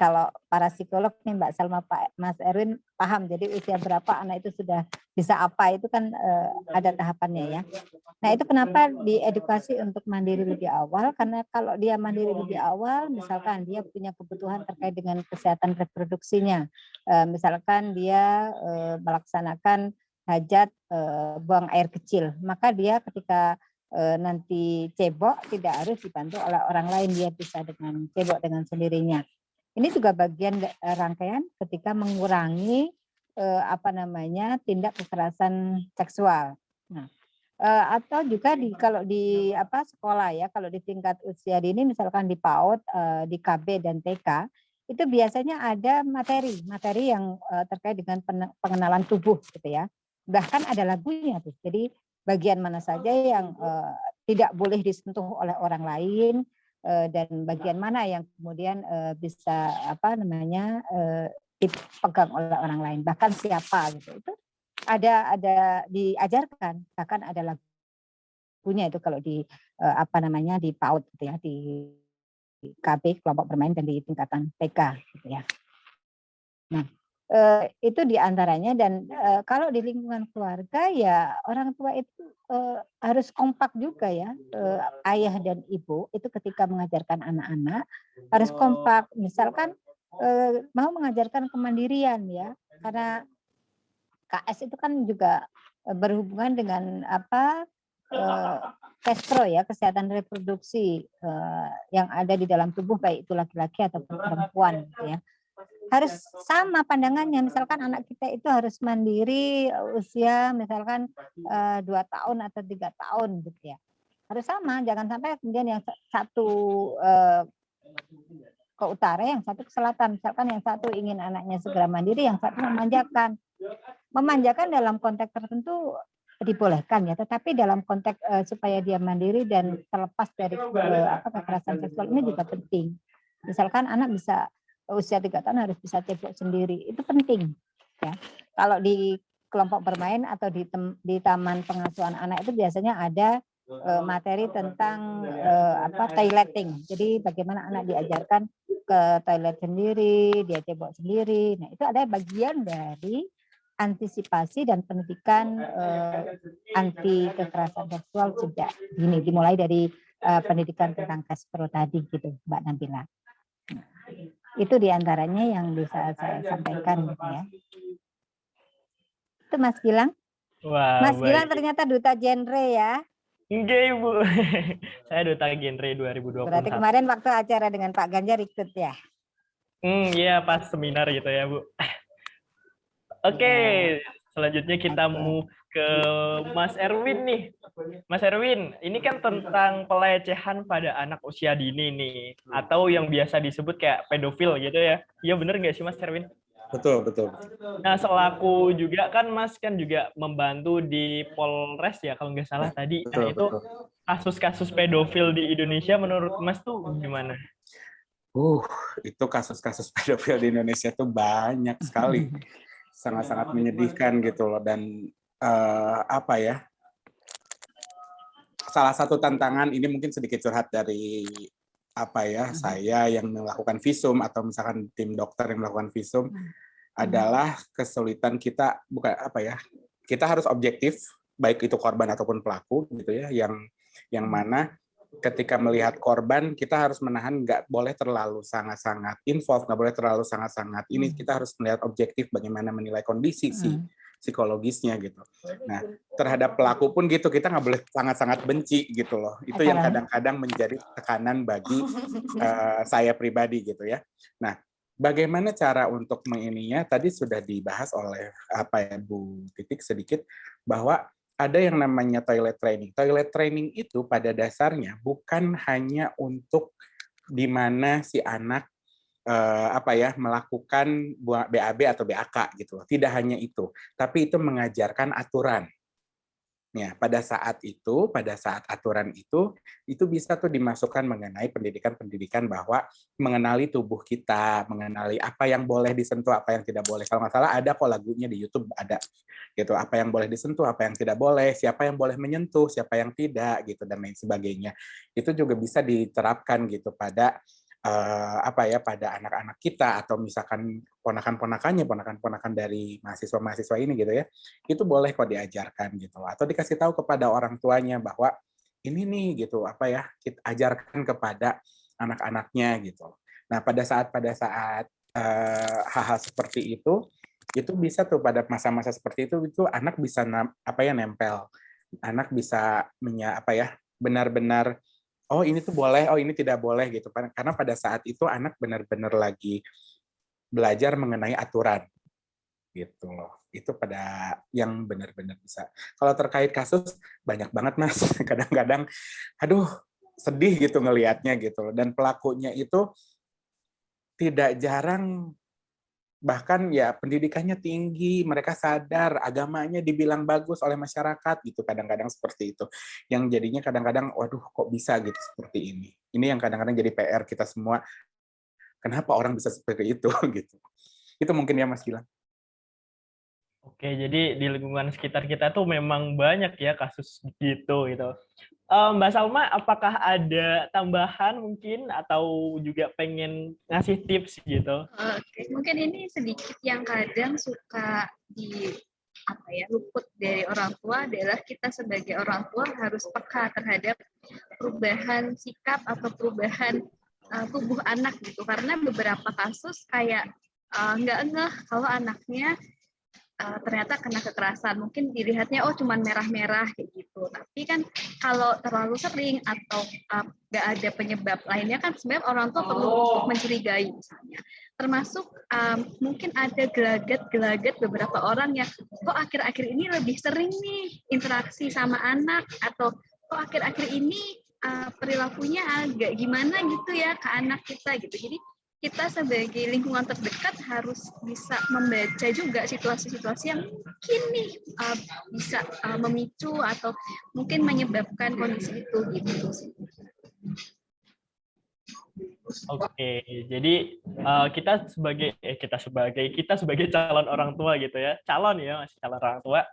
Kalau para psikolog nih Mbak Salma, Pak Mas Erwin paham. Jadi usia berapa anak itu sudah bisa apa itu kan ada tahapannya ya. Nah itu kenapa diedukasi untuk mandiri lebih awal, karena kalau dia mandiri lebih awal, misalkan dia punya kebutuhan terkait dengan kesehatan reproduksinya, misalkan dia melaksanakan hajat buang air kecil, maka dia ketika nanti cebok tidak harus dibantu oleh orang lain, dia bisa dengan cebok dengan sendirinya. Ini juga bagian rangkaian ketika mengurangi tindak kekerasan seksual. Nah, atau juga kalau di sekolah ya, kalau di tingkat usia dini misalkan di PAUD, di KB dan TK itu biasanya ada materi yang terkait dengan pengenalan tubuh gitu ya. Bahkan ada lagunya tuh. Jadi bagian mana saja yang tidak boleh disentuh oleh orang lain dan bagian mana yang kemudian bisa dipegang oleh orang lain, bahkan siapa gitu. Itu ada diajarkan, bahkan ada lagunya itu kalau di di PAUD gitu ya, di KB kelompok bermain dan di tingkatan TK gitu ya. Nah, itu diantaranya. Dan kalau di lingkungan keluarga ya orang tua itu harus kompak juga ya, ayah dan ibu itu ketika mengajarkan anak-anak harus kompak. Misalkan mau mengajarkan kemandirian ya, karena KS itu kan juga berhubungan dengan kestro ya, kesehatan reproduksi yang ada di dalam tubuh baik itu laki-laki ataupun perempuan gitu ya. Harus sama pandangannya, misalkan anak kita itu harus mandiri usia misalkan 2 tahun atau 3 tahun gitu ya. Harus sama, jangan sampai kemudian yang satu ke utara, yang satu ke selatan. Misalkan yang satu ingin anaknya segera mandiri, yang satu memanjakan. Memanjakan dalam konteks tertentu dibolehkan ya, tetapi dalam konteks supaya dia mandiri dan terlepas dari kekerasan seksual ini juga penting. Misalkan anak bisa usia 3 tahun harus bisa cebok sendiri, itu penting ya. Kalau di kelompok bermain atau di taman pengasuhan anak itu biasanya ada materi tentang toileting. Jadi bagaimana anak diajarkan ke toilet sendiri, dia cebok sendiri. Nah, itu ada bagian dari antisipasi dan pendidikan anti kekerasan seksual sejak dini, dimulai dari pendidikan tentang kastro tadi gitu, Mbak Nabila. Itu diantaranya yang bisa saya sampaikan gitu ya. Itu Mas Gilang. Wah, Mas Gilang ternyata duta genre ya. Enggak Ibu, saya duta genre 2021. Berarti kemarin waktu acara dengan Pak Ganjar ikut ya? Iya pas seminar gitu ya Bu. Oke, selanjutnya kita mau ke Mas Erwin nih. Mas Erwin, ini kan tentang pelecehan pada anak usia dini nih, atau yang biasa disebut kayak pedofil gitu ya. Iya bener nggak sih Mas Erwin? Betul. Nah, selaku juga kan Mas kan juga membantu di Polres ya kalau nggak salah tadi. Nah, itu kasus-kasus pedofil di Indonesia menurut Mas tuh gimana? Itu kasus-kasus pedofil di Indonesia tuh banyak sekali. Sangat-sangat menyedihkan gitu loh. Dan salah satu tantangan ini mungkin sedikit curhat dari saya yang melakukan visum atau misalkan tim dokter yang melakukan visum adalah kesulitan kita kita harus objektif baik itu korban ataupun pelaku gitu ya, yang mana ketika melihat korban, kita harus menahan, nggak boleh terlalu sangat-sangat involved, nggak boleh terlalu sangat-sangat ini. Kita harus melihat objektif bagaimana menilai kondisi psikologisnya gitu. Nah, terhadap pelaku pun gitu, kita nggak boleh sangat-sangat benci gitu loh. Itu yang kadang-kadang menjadi tekanan bagi saya pribadi gitu ya. Nah, bagaimana cara untuk mengininya? Tadi sudah dibahas oleh Bu Titik sedikit, bahwa ada yang namanya toilet training. Toilet training itu pada dasarnya bukan hanya untuk di mana si anak melakukan BAB atau BAK gitu loh. Tidak hanya itu, tapi itu mengajarkan aturan. Ya, pada saat aturan itu bisa tuh dimasukkan mengenai pendidikan bahwa mengenali tubuh kita, mengenali apa yang boleh disentuh, apa yang tidak boleh. Kalau nggak salah ada kok lagunya di YouTube ada gitu, apa yang boleh disentuh, apa yang tidak boleh, siapa yang boleh menyentuh, siapa yang tidak gitu dan lain sebagainya. Itu juga bisa diterapkan gitu pada pada anak-anak kita atau misalkan ponakan-ponakan dari mahasiswa-mahasiswa ini gitu ya, itu boleh kok diajarkan gitu, atau dikasih tahu kepada orang tuanya bahwa ini nih gitu kita ajarkan kepada anak-anaknya gitu. Nah pada saat hal-hal seperti itu bisa tuh pada masa-masa seperti itu anak bisa nempel, anak bisa benar-benar oh ini tuh boleh, oh ini tidak boleh gitu. Karena pada saat itu anak benar-benar lagi belajar mengenai aturan gitu loh. Itu pada yang benar-benar bisa. Kalau terkait kasus banyak banget Mas. Kadang-kadang aduh sedih gitu ngelihatnya gitu loh. Dan pelakunya itu tidak jarang bahkan ya pendidikannya tinggi, mereka sadar, agamanya dibilang bagus oleh masyarakat gitu, kadang-kadang seperti itu. Yang jadinya kadang-kadang, waduh kok bisa gitu seperti ini. Ini yang kadang-kadang jadi PR kita semua, kenapa orang bisa seperti itu gitu. Itu mungkin ya Mas Gilang. Oke, jadi di lingkungan sekitar kita tuh memang banyak ya kasus gitu. Mbak Salma, apakah ada tambahan mungkin atau juga pengen ngasih tips gitu? Oke, mungkin ini sedikit yang kadang suka luput dari orang tua adalah kita sebagai orang tua harus peka terhadap perubahan sikap atau perubahan tubuh anak gitu. Karena beberapa kasus kayak nggak ngeh kalau anaknya ternyata kena kekerasan, mungkin dilihatnya oh cuman merah-merah kayak gitu, tapi kan kalau terlalu sering atau nggak ada penyebab lainnya kan sebenarnya orang tua perlu untuk mencurigai misalnya, termasuk mungkin ada gelagat beberapa orang yang kok akhir-akhir ini lebih sering nih interaksi sama anak, atau kok akhir-akhir ini perilakunya agak gimana gitu ya ke anak kita gitu. Jadi kita sebagai lingkungan terdekat harus bisa membaca juga situasi-situasi yang mungkin nih bisa memicu atau mungkin menyebabkan kondisi itu gitu. Oke, jadi kita sebagai calon orang tua gitu ya, masih calon orang tua,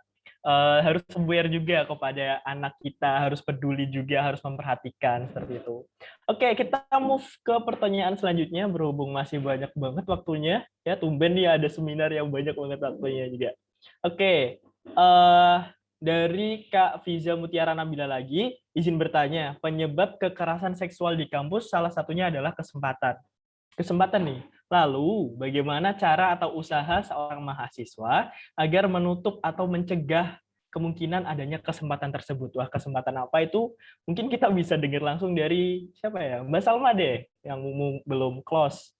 harus aware juga kepada anak kita, harus peduli juga, harus memperhatikan seperti itu. Oke, kita move ke pertanyaan selanjutnya, berhubung masih banyak banget waktunya, ya tumben nih ada seminar yang banyak banget waktunya juga. Oke, dari Kak Fiza Mutiara Nabila lagi, izin bertanya, penyebab kekerasan seksual di kampus salah satunya adalah kesempatan. Kesempatan nih. Lalu, bagaimana cara atau usaha seorang mahasiswa agar menutup atau mencegah kemungkinan adanya kesempatan tersebut? Wah, kesempatan apa itu? Mungkin kita bisa dengar langsung dari siapa ya? Mbak Salma deh, yang belum close.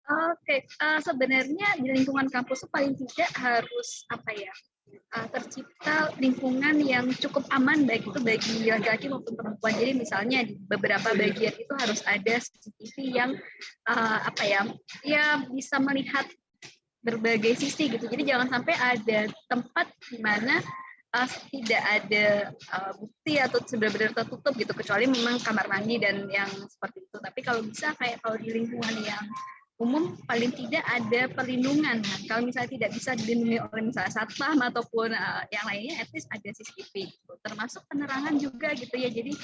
Oke, sebenarnya di lingkungan kampus itu paling tidak harus tercipta lingkungan yang cukup aman baik itu bagi laki-laki maupun perempuan. Jadi misalnya di beberapa bagian itu harus ada CCTV yang bisa melihat berbagai sisi gitu. Jadi jangan sampai ada tempat di mana tidak ada bukti atau benar-benar tertutup gitu, kecuali memang kamar mandi dan yang seperti itu. Tapi kalau bisa kalau di lingkungan yang umum paling tidak ada perlindungan. Nah, kalau misalnya tidak bisa dilindungi oleh misalnya satpam ataupun yang lainnya, at least ada CCTV gitu. Termasuk penerangan juga gitu ya. Jadi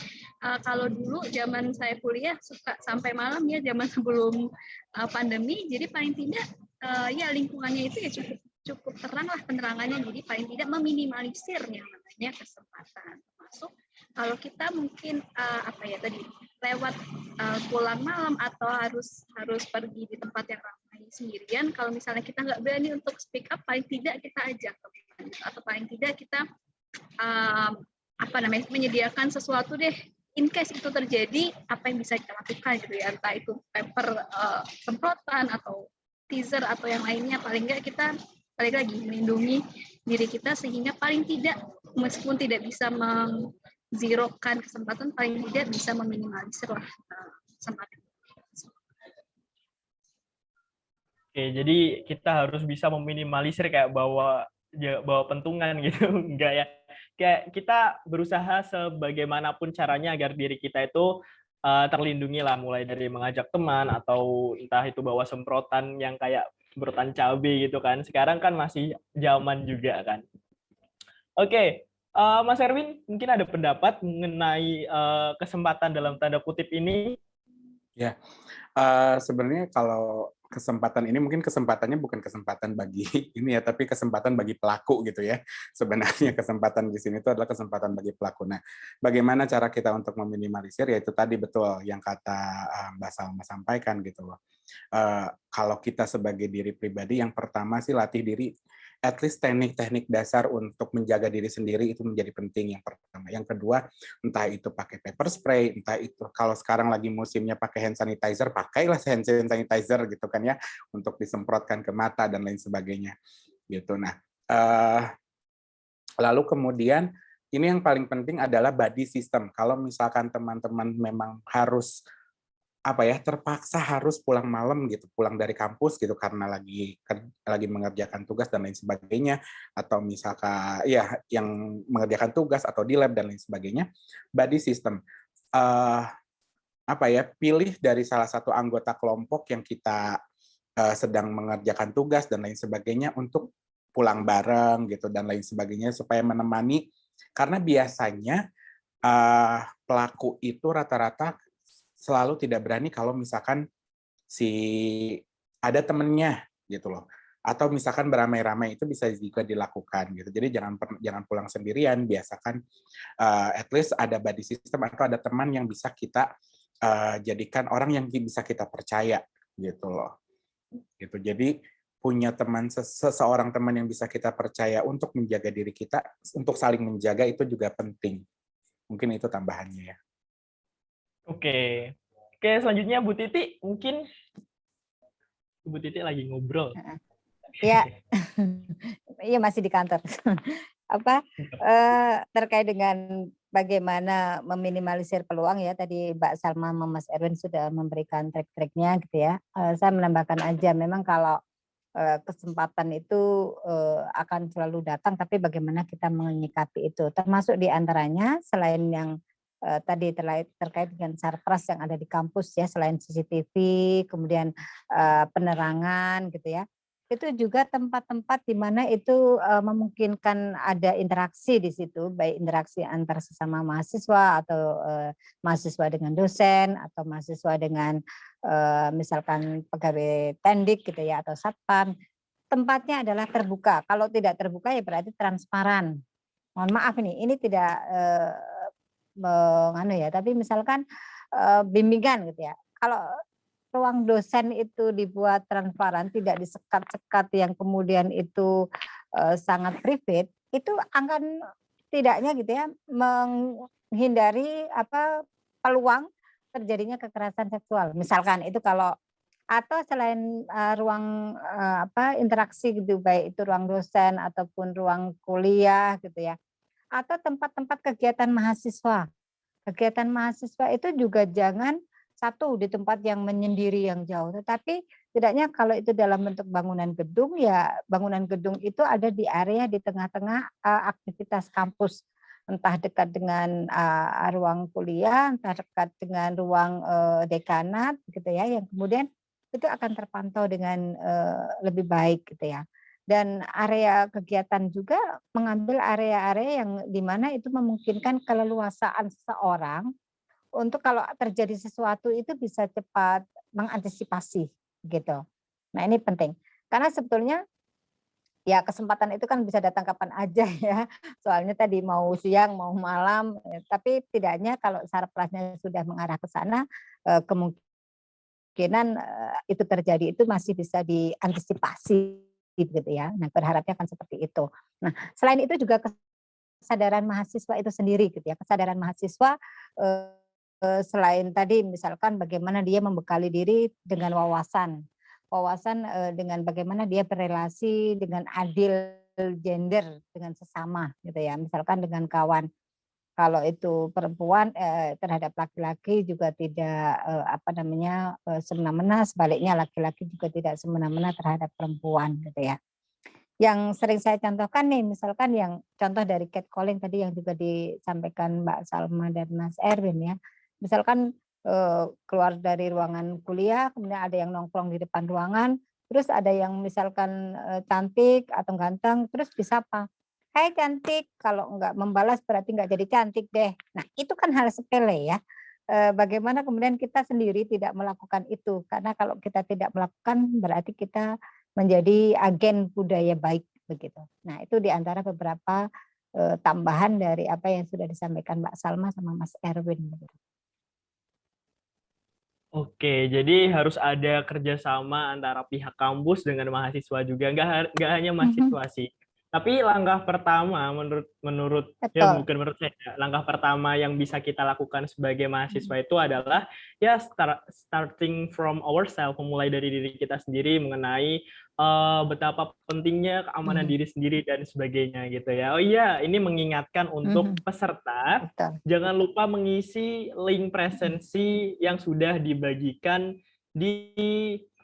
kalau dulu zaman saya kuliah suka sampai malam ya, zaman sebelum pandemi, jadi paling tidak lingkungannya itu ya cukup terang lah penerangannya. Jadi paling tidak meminimalisir yang namanya kesempatan. Termasuk Kalau kita mungkin apa ya tadi lewat pulang malam atau harus pergi di tempat yang ramai sendirian, kalau misalnya kita nggak berani untuk speak up, paling tidak kita ajak teman, atau paling tidak kita apa namanya menyediakan sesuatu deh, in case itu terjadi apa yang bisa kita lakukan gitu ya, entah itu paper semprotan atau teaser atau yang lainnya, paling nggak kita balik lagi melindungi diri kita sehingga paling tidak meskipun tidak bisa mengzerokan kesempatan, paling tidak bisa meminimalisir lah kesempatan. Oke, jadi kita harus bisa meminimalisir kayak bawa pentungan gitu, enggak ya? Kayak kita berusaha sebagaimanapun caranya agar diri kita itu terlindungi lah, mulai dari mengajak teman atau entah itu bawa semprotan yang kayak semprotan cabai gitu kan. Sekarang kan masih zaman juga kan. Oke, Mas Erwin mungkin ada pendapat mengenai kesempatan dalam tanda kutip ini? Ya, sebenarnya kalau kesempatan ini mungkin kesempatannya bukan kesempatan bagi ini ya, tapi kesempatan bagi pelaku gitu ya. Sebenarnya kesempatan di sini itu adalah kesempatan bagi pelaku. Nah, bagaimana cara kita untuk meminimalisir? Yaitu tadi betul yang kata Mbak Salma sampaikan gitu loh. Kalau kita sebagai diri pribadi, yang pertama sih latih diri, at least teknik-teknik dasar untuk menjaga diri sendiri itu menjadi penting yang pertama. Yang kedua, entah itu pakai pepper spray, entah itu kalau sekarang lagi musimnya pakai hand sanitizer, pakailah hand sanitizer gitu kan ya, untuk disemprotkan ke mata dan lain sebagainya gitu. Nah, lalu kemudian ini yang paling penting adalah body system. Kalau misalkan teman-teman memang harus terpaksa harus pulang malam gitu, pulang dari kampus gitu karena lagi mengerjakan tugas dan lain sebagainya, atau misalkan ya yang mengerjakan tugas atau di lab dan lain sebagainya, body system pilih dari salah satu anggota kelompok yang kita sedang mengerjakan tugas dan lain sebagainya untuk pulang bareng gitu dan lain sebagainya supaya menemani, karena biasanya pelaku itu rata-rata selalu tidak berani kalau misalkan ada temennya gitu loh, atau misalkan beramai-ramai itu bisa juga dilakukan gitu. Jadi jangan pulang sendirian, biasakan at least ada body system atau ada teman yang bisa kita jadikan orang yang bisa kita percaya gitu loh. Gitu. Jadi punya teman, seseorang teman yang bisa kita percaya untuk menjaga diri kita, untuk saling menjaga itu juga penting. Mungkin itu tambahannya ya. Oke, selanjutnya Bu Titi, mungkin Bu Titi lagi ngobrol. Iya, iya masih di kantor. Terkait dengan bagaimana meminimalisir peluang ya, tadi Mbak Salma sama Mas Erwin sudah memberikan trik-triknya gitu ya. Saya menambahkan aja, memang kalau kesempatan itu akan selalu datang, tapi bagaimana kita menyikapi itu, termasuk diantaranya selain yang tadi terkait dengan sarpras yang ada di kampus ya, selain CCTV, kemudian penerangan gitu ya, itu juga tempat-tempat di mana itu memungkinkan ada interaksi di situ, baik interaksi antar sesama mahasiswa atau mahasiswa dengan dosen atau mahasiswa dengan misalkan pegawai tendik gitu ya atau satpam. Tempatnya adalah terbuka. Kalau tidak terbuka ya berarti transparan. Mohon maaf ini tidak tapi misalkan bimbingan gitu ya. Kalau ruang dosen itu dibuat transparan, tidak disekat-sekat yang kemudian itu sangat private, itu akan tidaknya gitu ya menghindari peluang terjadinya kekerasan seksual. Misalkan itu kalau atau selain ruang interaksi gitu, baik itu ruang dosen ataupun ruang kuliah gitu ya, atau tempat-tempat kegiatan mahasiswa. Kegiatan mahasiswa itu juga jangan satu di tempat yang menyendiri yang jauh, tetapi tidaknya kalau itu dalam bentuk bangunan gedung, ya bangunan gedung itu ada di area di tengah-tengah aktivitas kampus, entah dekat dengan ruang kuliah, entah dekat dengan ruang dekanat gitu ya, yang kemudian itu akan terpantau dengan lebih baik gitu ya. Dan area kegiatan juga mengambil area-area yang di mana itu memungkinkan keleluasaan seseorang untuk kalau terjadi sesuatu itu bisa cepat mengantisipasi gitu. Nah ini penting karena sebetulnya ya kesempatan itu kan bisa datang kapan aja ya. Soalnya tadi mau siang, mau malam, tapi tidaknya kalau sarplasnya sudah mengarah ke sana, kemungkinan itu terjadi itu masih bisa diantisipasi gitu ya. Nah, berharapnya kan seperti itu. Nah, selain itu juga kesadaran mahasiswa itu sendiri gitu ya. Kesadaran mahasiswa selain tadi misalkan bagaimana dia membekali diri dengan wawasan, dengan bagaimana dia berelasi dengan adil gender dengan sesama gitu ya. Misalkan dengan kawan, kalau itu perempuan terhadap laki-laki juga tidak semena-mena, sebaliknya laki-laki juga tidak semena-mena terhadap perempuan gitu ya. Yang sering saya contohkan nih, misalkan yang contoh dari catcalling tadi yang juga disampaikan Mbak Salma dan Mas Erwin ya. Misalkan keluar dari ruangan kuliah, kemudian ada yang nongkrong di depan ruangan, terus ada yang misalkan cantik atau ganteng, terus disapa, "Hai cantik," kalau nggak membalas berarti nggak jadi cantik deh. Nah itu kan hal sepele ya. Bagaimana kemudian kita sendiri tidak melakukan itu, karena kalau kita tidak melakukan berarti kita menjadi agen budaya baik begitu. Nah, itu di antara beberapa tambahan dari apa yang sudah disampaikan Mbak Salma sama Mas Erwin begitu. Oke, jadi harus ada kerjasama antara pihak kampus dengan mahasiswa juga, nggak hanya Mhm, mahasiswa sih. Tapi langkah pertama menurut ya betul. bukan menurut saya, langkah pertama yang bisa kita lakukan sebagai mahasiswa itu adalah ya starting from ourselves, memulai dari diri kita sendiri mengenai betapa pentingnya keamanan Mhm, diri sendiri dan sebagainya gitu ya. Oh iya, ini mengingatkan untuk mhm, peserta betul. jangan lupa mengisi link Mhm, presensi yang sudah dibagikan di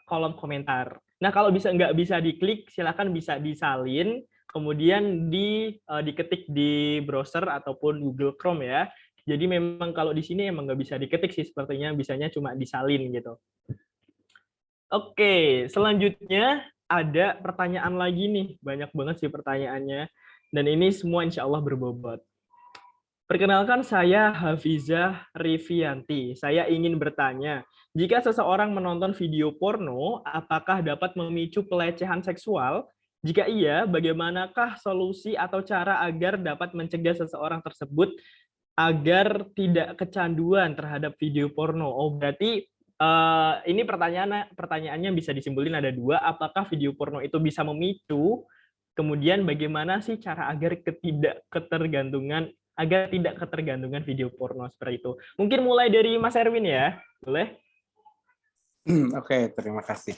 kolom komentar. Nah, kalau nggak bisa diklik, silakan bisa disalin, kemudian diketik di browser ataupun Google Chrome ya. Jadi memang kalau di sini emang nggak bisa diketik sih, sepertinya bisanya cuma disalin gitu. Oke, selanjutnya ada pertanyaan lagi nih. Banyak banget sih pertanyaannya. Dan ini semua insya Allah berbobot. Perkenalkan saya Hafizah Rivianti. Saya ingin bertanya, jika seseorang menonton video porno, apakah dapat memicu pelecehan seksual? Jika iya, bagaimanakah solusi atau cara agar dapat mencegah seseorang tersebut agar tidak kecanduan terhadap video porno? Oh, berarti ini pertanyaannya bisa disimpulin ada dua. Apakah video porno itu bisa memicu? Kemudian bagaimana sih cara agar tidak ketergantungan video porno seperti itu? Mungkin mulai dari Mas Erwin ya, boleh? Oke, terima kasih.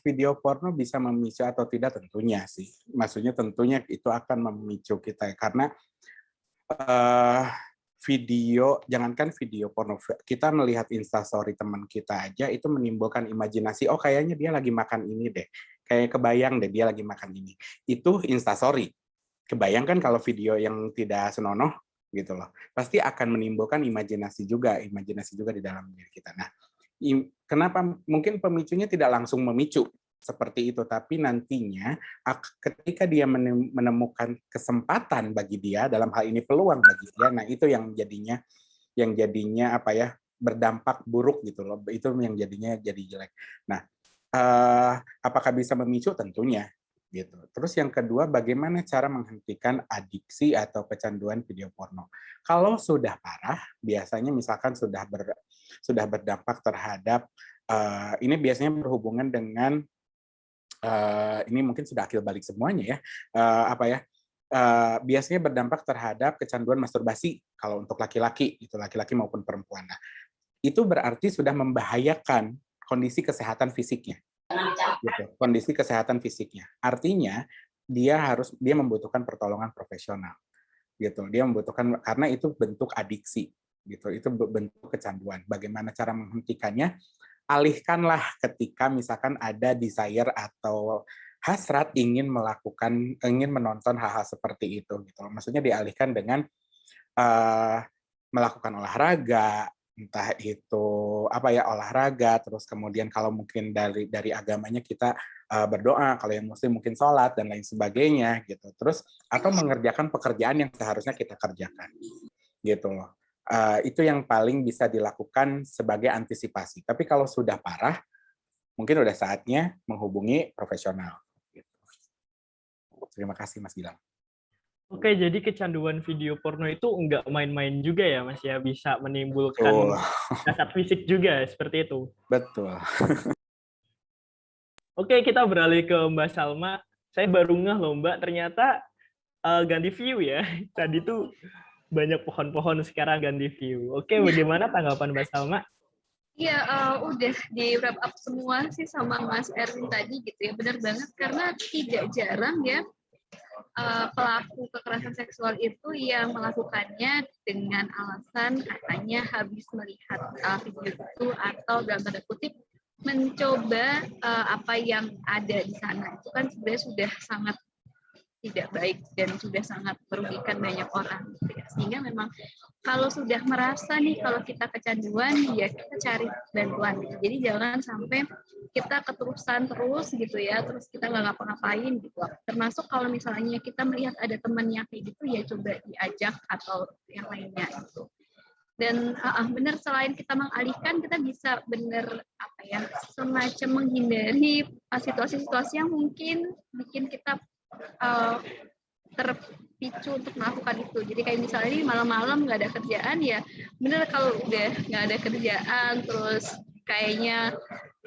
Video porno bisa memicu atau tidak tentunya sih. Maksudnya tentunya itu akan memicu kita ya, karena eh, jangankan video porno, kita melihat instastory teman kita aja itu menimbulkan imajinasi, oh kayaknya dia lagi makan ini deh, kayak kebayang deh dia lagi makan ini. Itu instastory. Kebayang kan kalau video yang tidak senonoh gitu loh, pasti akan menimbulkan imajinasi juga di dalam diri kita. Nah, kenapa mungkin pemicunya tidak langsung memicu seperti itu, tapi nantinya ketika dia menemukan kesempatan bagi dia, dalam hal ini peluang bagi dia, nah itu yang jadinya apa ya, berdampak buruk gitu loh, itu yang jadinya jadi jelek. Nah, apakah bisa memicu? Tentunya gitu. Terus yang kedua, bagaimana cara menghentikan adiksi atau kecanduan video porno? Kalau sudah parah, biasanya misalkan sudah berdampak terhadap ini biasanya berhubungan dengan ini mungkin sudah akil balik semuanya ya, biasanya berdampak terhadap kecanduan masturbasi kalau untuk laki-laki, itu laki-laki maupun perempuan. Nah, itu berarti sudah membahayakan kondisi kesehatan fisiknya. Gitu, kondisi kesehatan fisiknya. Artinya dia membutuhkan pertolongan profesional. Gitu. Dia membutuhkan karena itu bentuk adiksi gitu. Itu bentuk kecanduan. Bagaimana cara menghentikannya? Alihkanlah ketika misalkan ada desire atau hasrat ingin menonton hal-hal seperti itu gitu. Maksudnya dialihkan dengan melakukan olahraga, entah itu olahraga, terus kemudian kalau mungkin dari agamanya kita berdoa, kalau yang muslim mungkin sholat dan lain sebagainya gitu. Terus atau mengerjakan pekerjaan yang seharusnya kita kerjakan gitu loh. Itu yang paling bisa dilakukan sebagai antisipasi. Tapi kalau sudah parah, mungkin udah saatnya menghubungi profesional. Terima kasih Mas Gilang. Oke, jadi kecanduan video porno itu nggak main-main juga ya, Mas ya, bisa menimbulkan Betul. cacat fisik juga seperti itu. Betul. Oke, kita beralih ke Mbak Salma. Saya baru ngeh loh Mbak, ternyata ganti view ya. Tadi tuh banyak pohon-pohon, sekarang ganti view. Oke, bagaimana tanggapan Mbak Salma? Iya, udah di wrap up semua sih sama Mas Erwin tadi gitu ya, benar banget karena tidak jarang ya pelaku kekerasan seksual itu yang melakukannya dengan alasan katanya habis melihat video itu atau dalam tanda kutip mencoba apa yang ada di sana. Itu kan sebenarnya sudah sangat tidak baik dan sudah sangat merugikan banyak orang gitu ya. Sehingga memang kalau sudah merasa nih kalau kita kecanduan ya kita cari bantuan gitu. Jadi jangan sampai kita keterusan terus gitu ya, terus kita nggak ngapa-ngapain gitu. Termasuk kalau misalnya kita melihat ada teman yang kayak gitu ya coba diajak atau yang lainnya gitu. Dan benar selain kita mengalihkan kita bisa benar apa ya semacam menghindari situasi-situasi yang mungkin bikin kita terpicu untuk melakukan itu. Jadi kayak misalnya ini malam-malam nggak ada kerjaan ya, bener kalau udah nggak ada kerjaan terus kayaknya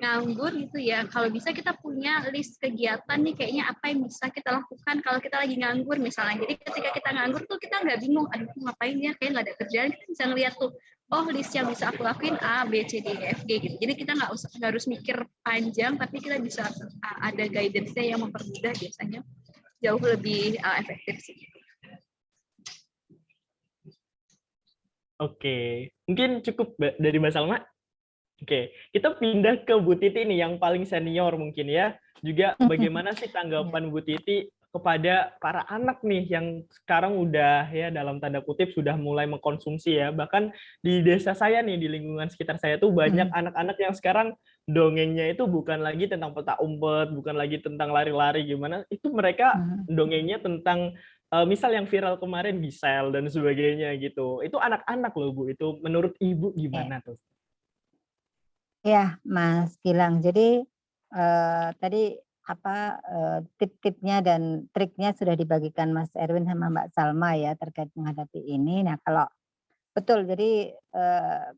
nganggur gitu ya, kalau bisa kita punya list kegiatan nih kayaknya apa yang bisa kita lakukan kalau kita lagi nganggur misalnya. Jadi ketika kita nganggur tuh kita nggak bingung, aduh ngapain ya, kayak nggak ada kerjaan, kita bisa ngeliat tuh, oh list yang bisa aku lakuin A, B, C, D, E, F, G gitu. Jadi kita nggak harus mikir panjang, tapi kita bisa ada guidance-nya yang mempermudah biasanya jauh lebih efektif sih. Oke, mungkin cukup dari Mbak Salma. Oke, kita pindah ke Bu Titi nih yang paling senior mungkin ya. Juga bagaimana sih tanggapan Bu Titi kepada para anak nih yang sekarang udah ya dalam tanda kutip sudah mulai mengkonsumsi ya. Bahkan di desa saya nih, di lingkungan sekitar saya tuh banyak anak-anak yang sekarang dongengnya itu bukan lagi tentang petak umpet, bukan lagi tentang lari-lari gimana. Itu mereka dongengnya tentang misal yang viral kemarin Gisel dan sebagainya gitu. Itu anak-anak loh Bu. Itu menurut Ibu gimana tuh? Ya, Mas Gilang. Jadi tadi apa tip-tipnya dan triknya sudah dibagikan Mas Erwin sama Mbak Salma ya terkait menghadapi ini. Nah, kalau betul, jadi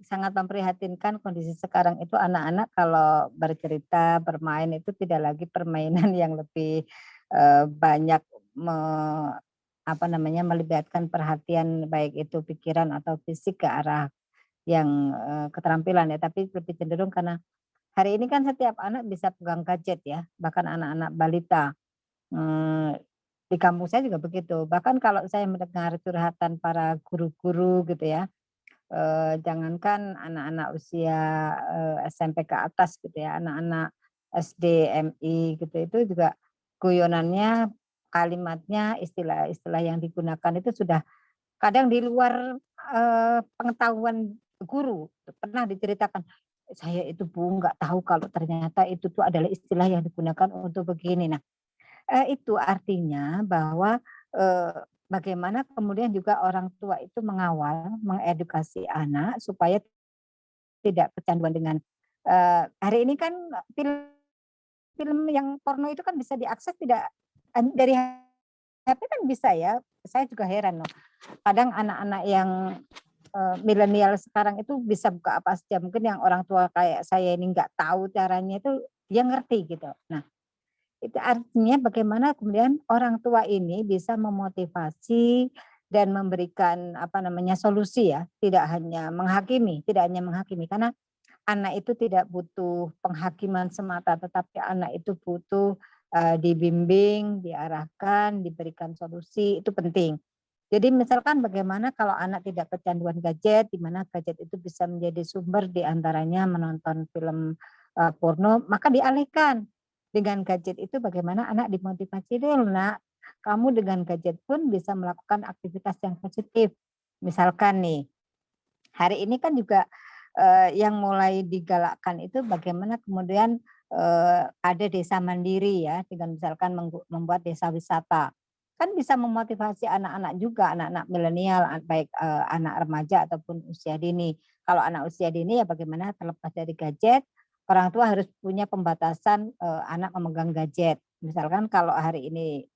sangat memprihatinkan kondisi sekarang itu anak-anak kalau bercerita, bermain itu tidak lagi permainan yang lebih banyak melibatkan perhatian baik itu pikiran atau fisik ke arah yang keterampilan ya, tapi lebih cenderung karena hari ini kan setiap anak bisa pegang gadget ya, bahkan anak-anak balita. Di kampung saya juga begitu. Bahkan kalau saya mendengar curhatan para guru-guru gitu ya, jangankan anak-anak usia SMP ke atas gitu ya, anak-anak SD, MI gitu, itu juga guyonannya, kalimatnya, istilah-istilah yang digunakan itu sudah kadang di luar pengetahuan guru. Pernah diceritakan, "Saya itu Bu nggak tahu kalau ternyata itu tuh adalah istilah yang digunakan untuk begini." Nah, itu artinya bahwa bagaimana kemudian juga orang tua itu mengawal, mengedukasi anak supaya tidak kecanduan dengan hari ini kan film yang porno itu kan bisa diakses tidak dari HP kan bisa ya. Saya juga heran loh. Kadang anak-anak yang milenial sekarang itu bisa buka apa saja. Mungkin yang orang tua kayak saya ini nggak tahu caranya itu dia ngerti gitu. Nah, itu artinya bagaimana kemudian orang tua ini bisa memotivasi dan memberikan solusi ya, tidak hanya menghakimi karena anak itu tidak butuh penghakiman semata, tetapi anak itu butuh dibimbing, diarahkan, diberikan solusi, itu penting. Jadi misalkan bagaimana kalau anak tidak kecanduan gadget, di mana gadget itu bisa menjadi sumber di antaranya menonton film porno, maka dialihkan. Dengan gadget itu bagaimana anak dimotivasi dulu, Nak, kamu dengan gadget pun bisa melakukan aktivitas yang positif. Misalkan nih, hari ini kan juga yang mulai digalakkan itu bagaimana kemudian ada desa mandiri ya, dengan misalkan membuat desa wisata. Kan bisa memotivasi anak-anak juga, anak-anak milenial, baik anak remaja ataupun usia dini. Kalau anak usia dini ya bagaimana terlepas dari gadget, orang tua harus punya pembatasan anak memegang gadget. Misalkan kalau hari ini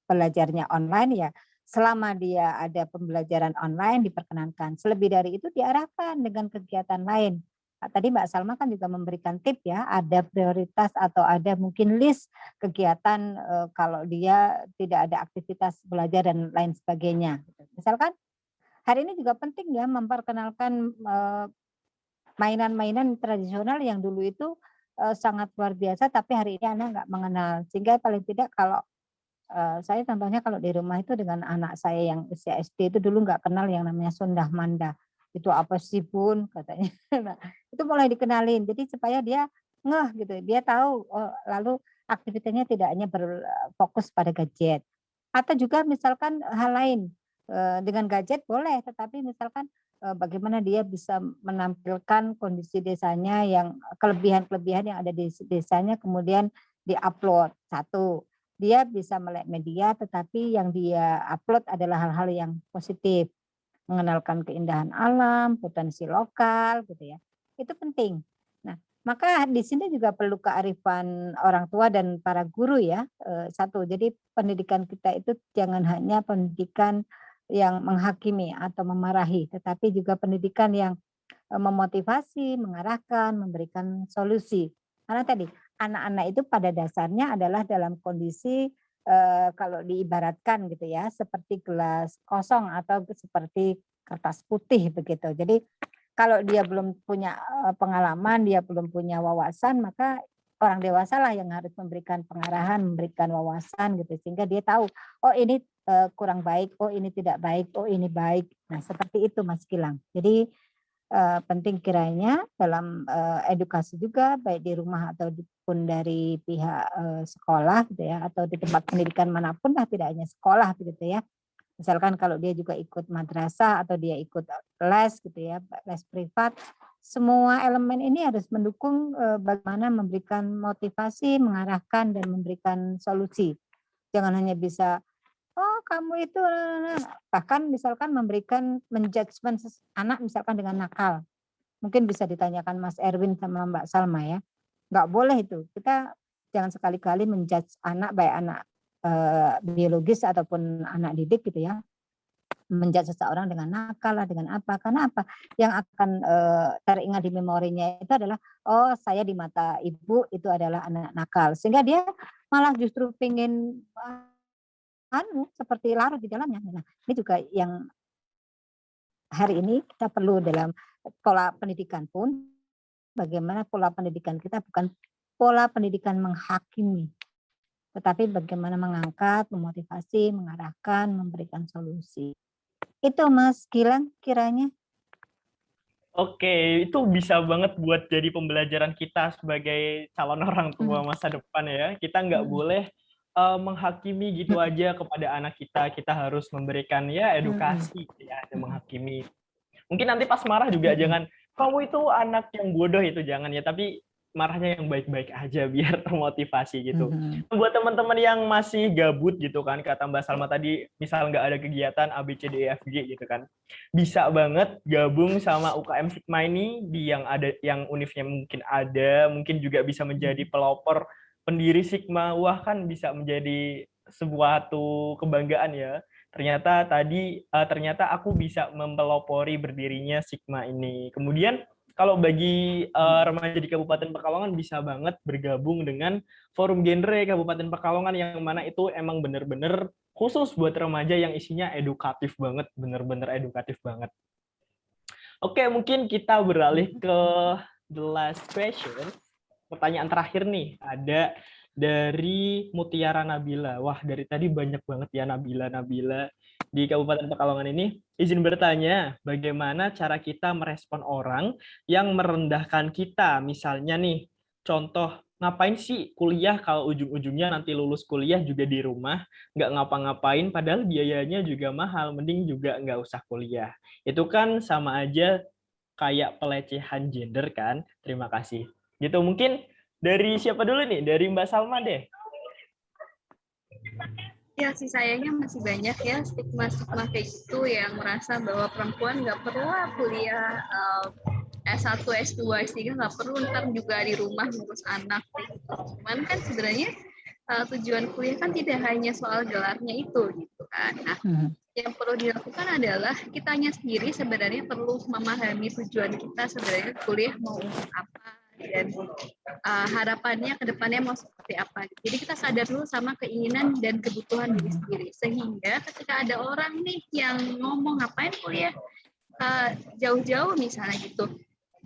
belajarnya online ya selama dia ada pembelajaran online diperkenankan. Selebih dari itu diarahkan dengan kegiatan lain. Tadi Mbak Salma kan juga memberikan tip ya, ada prioritas atau ada mungkin list kegiatan kalau dia tidak ada aktivitas belajar dan lain sebagainya. Misalkan hari ini juga penting ya memperkenalkan mainan-mainan tradisional yang dulu itu sangat luar biasa, tapi hari ini anak nggak mengenal. Sehingga paling tidak kalau saya contohnya kalau di rumah itu dengan anak saya yang usia SD itu dulu nggak kenal yang namanya sondah manda. Itu apa sih Bun katanya. Nah, itu mulai dikenalin. Jadi supaya dia ngeh gitu. Dia tahu lalu aktivitasnya tidak hanya berfokus pada gadget. Atau juga misalkan hal lain dengan gadget boleh, tetapi misalkan bagaimana dia bisa menampilkan kondisi desanya yang kelebihan-kelebihan yang ada di desanya kemudian diupload. Satu, dia bisa melek media tetapi yang dia upload adalah hal-hal yang positif, mengenalkan keindahan alam, potensi lokal gitu ya. Itu penting. Nah, maka di sini juga perlu kearifan orang tua dan para guru ya. Satu, jadi pendidikan kita itu jangan hanya pendidikan yang menghakimi atau memarahi, tetapi juga pendidikan yang memotivasi, mengarahkan, memberikan solusi. Karena tadi anak-anak itu pada dasarnya adalah dalam kondisi kalau diibaratkan gitu ya, seperti gelas kosong atau seperti kertas putih begitu. Jadi kalau dia belum punya pengalaman, dia belum punya wawasan, maka orang dewasa lah yang harus memberikan pengarahan, memberikan wawasan gitu sehingga dia tahu, oh ini kurang baik, oh ini tidak baik, oh ini baik. Nah, seperti itu Mas Gilang. Jadi penting kiranya dalam edukasi juga baik di rumah ataupun dari pihak sekolah gitu ya atau di tempat pendidikan manapun lah, tidak hanya sekolah begitu ya. Misalkan kalau dia juga ikut madrasah atau dia ikut les gitu ya, les privat, semua elemen ini harus mendukung bagaimana memberikan motivasi, mengarahkan dan memberikan solusi. Jangan hanya bisa oh kamu itu, bahkan misalkan memberikan menjudgment anak misalkan dengan nakal. Mungkin bisa ditanyakan Mas Erwin sama Mbak Salma ya. Nggak boleh itu. Kita jangan sekali-kali menjudge anak baik anak biologis ataupun anak didik gitu ya. Menjudge seseorang dengan nakal lah, dengan apa. Karena apa? Yang akan teringat di memorinya itu adalah oh saya di mata ibu itu adalah anak nakal. Sehingga dia malah justru pengen seperti larut di dalamnya. Nah, ini juga yang hari ini kita perlu dalam pola pendidikan pun, bagaimana pola pendidikan kita bukan pola pendidikan menghakimi, tetapi bagaimana mengangkat, memotivasi, mengarahkan, memberikan solusi. Itu Mas Gilang kiranya. Oke, itu bisa banget buat jadi pembelajaran kita sebagai calon orang tua masa depan ya. Kita nggak boleh menghakimi gitu aja kepada anak kita. Kita harus memberikan ya edukasi ya, menghakimi. Mungkin nanti pas marah juga jangan kamu itu anak yang bodoh itu jangan ya, tapi marahnya yang baik-baik aja biar termotivasi gitu. Buat teman-teman yang masih gabut gitu kan, kata Mbak Salma tadi, misal nggak ada kegiatan A, B, C, D, E, F, G gitu kan, bisa banget gabung sama UKM Sigma ini di yang univnya mungkin juga bisa menjadi pelopor pendiri Sigma. Wah kan bisa menjadi sebuah kebanggaan ya. Ternyata aku bisa mempelopori berdirinya Sigma ini. Kemudian kalau bagi remaja di Kabupaten Pekalongan bisa banget bergabung dengan Forum Genre Kabupaten Pekalongan yang mana itu emang bener-bener khusus buat remaja yang isinya edukatif banget, bener-bener edukatif banget. Oke, mungkin kita beralih ke the last question. Pertanyaan terakhir nih, ada dari Mutiara Nabila. Wah, dari tadi banyak banget ya Nabila di Kabupaten Pekalongan ini. Izin bertanya, bagaimana cara kita merespon orang yang merendahkan kita? Misalnya nih, contoh, ngapain sih kuliah kalau ujung-ujungnya nanti lulus kuliah juga di rumah, nggak ngapa-ngapain, padahal biayanya juga mahal, mending juga nggak usah kuliah. Itu kan sama aja kayak pelecehan gender kan? Terima kasih. Gitu, mungkin dari siapa dulu nih? Dari Mbak Salma deh. Ya sih sayangnya masih banyak ya stigma-stigma kayak gitu yang merasa bahwa perempuan nggak perlu kuliah S1, S2, S3 nggak perlu, ntar juga di rumah ngurus anak gitu. Cuman kan sebenarnya tujuan kuliah kan tidak hanya soal gelarnya itu gitu kan. Nah, yang perlu dilakukan adalah kitanya sendiri sebenarnya perlu memahami tujuan kita sebenarnya kuliah mau untuk apa dan harapannya ke depannya mau seperti apa. Jadi kita sadar dulu sama keinginan dan kebutuhan diri sendiri. Sehingga ketika ada orang nih yang ngomong ngapain kuliah jauh-jauh misalnya gitu,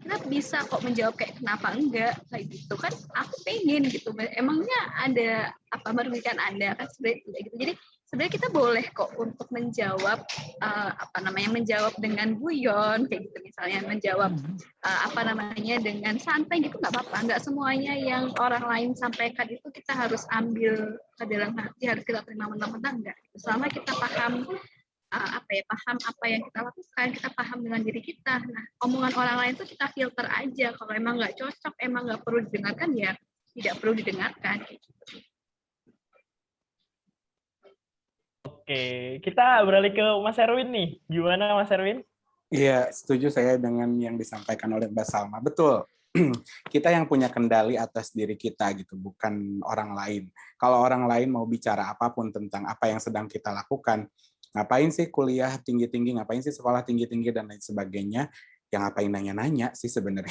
kita bisa kok menjawab kayak kenapa enggak kayak gitu kan, aku pengen gitu, emangnya ada apa merugikan Anda kan sebenarnya gitu. Jadi sebenarnya kita boleh kok untuk menjawab menjawab dengan guyon kayak gitu, misalnya menjawab dengan santai gitu, nggak apa-apa. Nggak semuanya yang orang lain sampaikan itu kita harus ambil ke dalam hati, harus kita terima mentah-mentah, enggak. Selama kita paham paham apa yang kita lakukan, kita paham dengan diri kita. Nah, omongan orang lain tuh kita filter aja. Kalau emang nggak cocok, emang nggak perlu didengarkan, ya tidak perlu didengarkan. Oke, kita beralih ke Mas Erwin nih. Gimana Mas Erwin? Iya, setuju saya dengan yang disampaikan oleh Mbak Salma. Betul. Kita yang punya kendali atas diri kita gitu, bukan orang lain. Kalau orang lain mau bicara apapun tentang apa yang sedang kita lakukan, ngapain sih kuliah tinggi-tinggi, ngapain sih sekolah tinggi-tinggi dan lain sebagainya, yang ngapain nanya-nanya sih sebenarnya.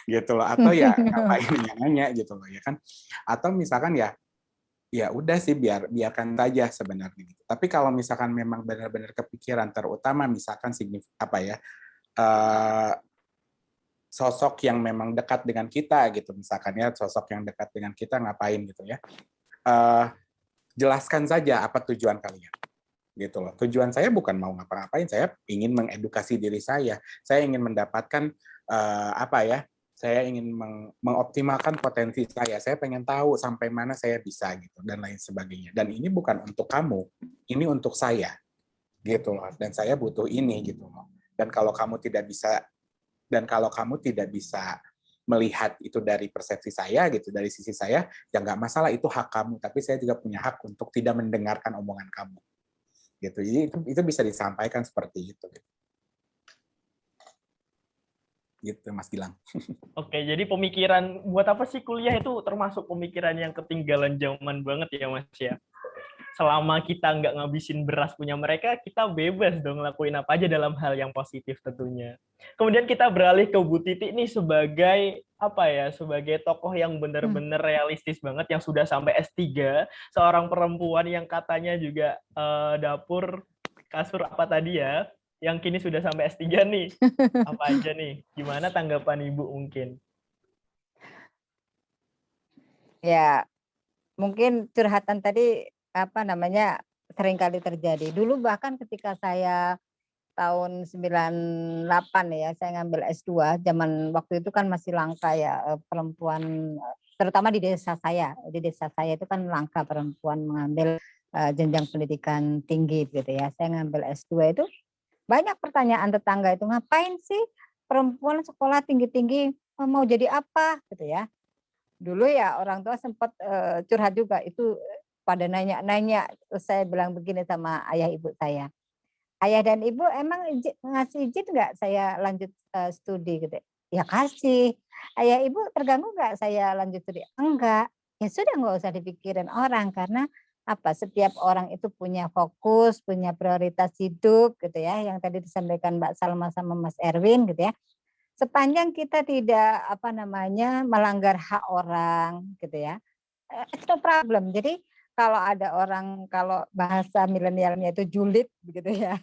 Gitu loh. Atau ya ngapain nanya-nanya gitu loh ya kan. Atau misalkan ya udah sih biarkan saja sebenarnya gitu. Tapi kalau misalkan memang benar-benar kepikiran, terutama misalkan sosok yang memang dekat dengan kita gitu, misalkan ya sosok yang dekat dengan kita ngapain gitu ya, jelaskan saja apa tujuan kalian gitu loh. Tujuan saya bukan mau ngapa-ngapain, saya ingin mengedukasi diri saya ingin mendapatkan saya ingin mengoptimalkan potensi saya pengen tahu sampai mana saya bisa gitu dan lain sebagainya. Dan ini bukan untuk kamu, ini untuk saya gitu loh. Dan saya butuh ini gitu loh. Dan kalau kamu tidak bisa melihat itu dari persepsi saya gitu, dari sisi saya, ya nggak masalah, itu hak kamu. Tapi saya juga punya hak untuk tidak mendengarkan omongan kamu. Gitu. Jadi itu bisa disampaikan seperti itu. Gitu Mas Gilang. Oke, jadi pemikiran buat apa sih kuliah itu termasuk pemikiran yang ketinggalan zaman banget ya Mas ya. Selama kita nggak ngabisin beras punya mereka, kita bebas dong lakuin apa aja dalam hal yang positif tentunya. Kemudian kita beralih ke Bu Titi nih sebagai sebagai tokoh yang benar-benar realistis banget, yang sudah sampai S3, seorang perempuan yang katanya juga dapur kasur apa tadi ya, yang kini sudah sampai S3 nih. Apa aja nih? Gimana tanggapan Ibu mungkin? Ya, mungkin curhatan tadi seringkali terjadi. Dulu bahkan ketika saya tahun 98 ya, saya ngambil S2, zaman waktu itu kan masih langka ya perempuan, terutama di desa saya. Di desa saya itu kan langka perempuan mengambil jenjang pendidikan tinggi gitu ya. Saya ngambil S2 itu banyak pertanyaan tetangga itu, ngapain sih perempuan sekolah tinggi-tinggi, mau jadi apa gitu ya. Dulu ya orang tua sempat curhat juga itu, pada nanya-nanya. Terus saya bilang begini sama ayah ibu saya, ayah dan ibu emang ngasih izin nggak saya lanjut studi gitu? Ya kasih. Ayah ibu terganggu nggak saya lanjut studi? Enggak. Ya sudah, nggak usah dipikirin orang, karena setiap orang itu punya fokus, punya prioritas hidup gitu ya, yang tadi disampaikan Mbak Salma sama Mas Erwin gitu ya. Sepanjang kita tidak melanggar hak orang gitu ya, it's no problem. Jadi kalau ada orang, kalau bahasa milenialnya itu julid begitu ya,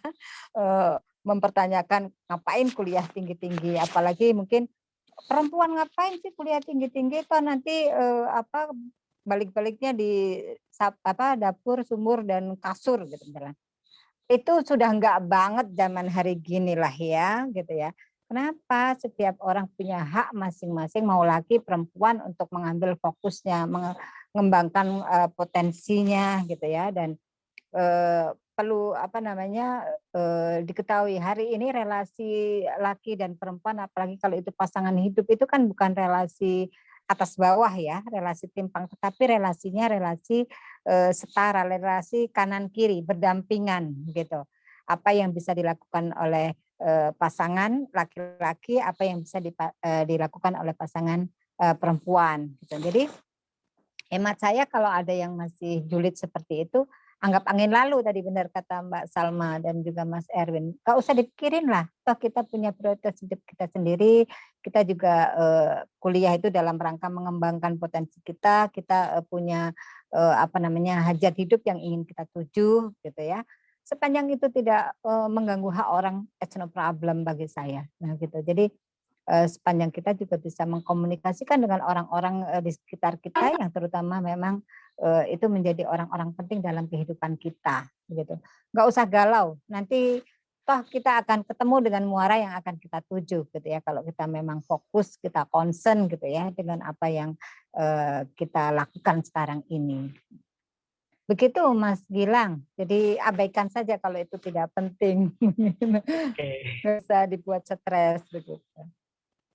mempertanyakan ngapain kuliah tinggi-tinggi, apalagi mungkin perempuan ngapain sih kuliah tinggi-tinggi, toh nanti balik-baliknya di dapur, sumur dan kasur gitu misalnya. Itu sudah enggak banget zaman hari gini lah ya gitu ya. Kenapa? Setiap orang punya hak masing-masing, mau laki perempuan, untuk mengambil fokusnya, mengembangkan potensinya gitu ya. Dan perlu diketahui hari ini relasi laki dan perempuan, apalagi kalau itu pasangan hidup, itu kan bukan relasi atas bawah ya, relasi timpang, tetapi relasinya relasi setara, relasi kanan kiri, berdampingan gitu. Apa yang bisa dilakukan oleh pasangan laki-laki, apa yang bisa dilakukan oleh pasangan perempuan gitu. Jadi Hemat saya kalau ada yang masih julid seperti itu, anggap angin lalu tadi benar kata Mbak Salma dan juga Mas Erwin. Gak usah dipikirin lah, toh kita punya prioritas hidup kita sendiri, kita juga kuliah itu dalam rangka mengembangkan potensi kita, kita punya hajat hidup yang ingin kita tuju gitu ya. Sepanjang itu tidak mengganggu hak orang, it's no problem bagi saya. Nah gitu. Jadi sepanjang kita juga bisa mengkomunikasikan dengan orang-orang di sekitar kita yang terutama memang itu menjadi orang-orang penting dalam kehidupan kita gitu. Nggak usah galau, nanti toh kita akan ketemu dengan muara yang akan kita tuju gitu ya, kalau kita memang fokus, kita concern gitu ya dengan apa yang kita lakukan sekarang ini. Begitu Mas Gilang, jadi abaikan saja kalau itu tidak penting. Nggak usah dibuat stres begitu.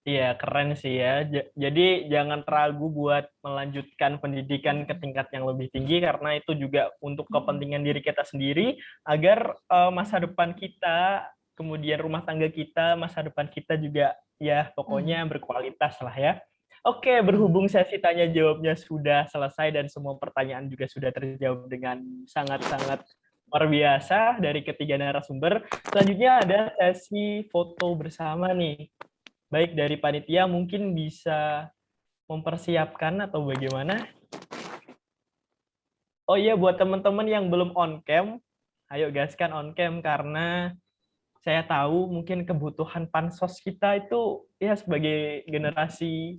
Iya, keren sih ya. Jadi jangan ragu buat melanjutkan pendidikan ke tingkat yang lebih tinggi, karena itu juga untuk kepentingan diri kita sendiri, agar masa depan kita, kemudian rumah tangga kita, masa depan kita juga ya pokoknya berkualitas lah ya. Oke, berhubung sesi tanya jawabnya sudah selesai dan semua pertanyaan juga sudah terjawab dengan sangat-sangat luar biasa dari ketiga narasumber. Selanjutnya ada sesi foto bersama nih. Baik dari panitia mungkin bisa mempersiapkan atau bagaimana? Oh iya, buat teman-teman yang belum on cam, ayo gaskan on cam, karena saya tahu mungkin kebutuhan pansos kita itu ya sebagai generasi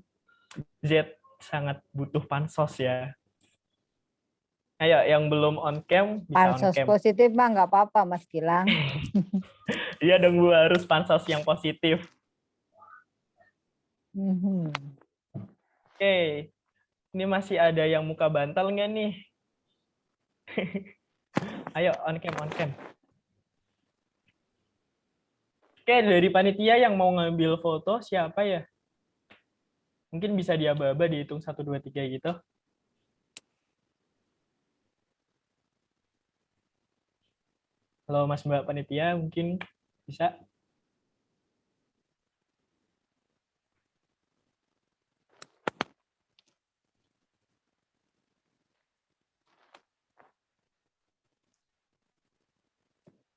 Z sangat butuh pansos ya. Ayo yang belum on cam bisa on Pansos cam. positif mah nggak apa-apa Mas Gilang. Iya dong Bu, harus pansos yang positif. Oke, ini masih ada yang muka bantal nggak nih? Ayo, on cam, on cam. Oke, dari panitia yang mau ngambil foto, siapa ya? Mungkin bisa diaba-aba, dihitung 1, 2, 3 gitu. Halo Mas Mbak panitia, mungkin bisa?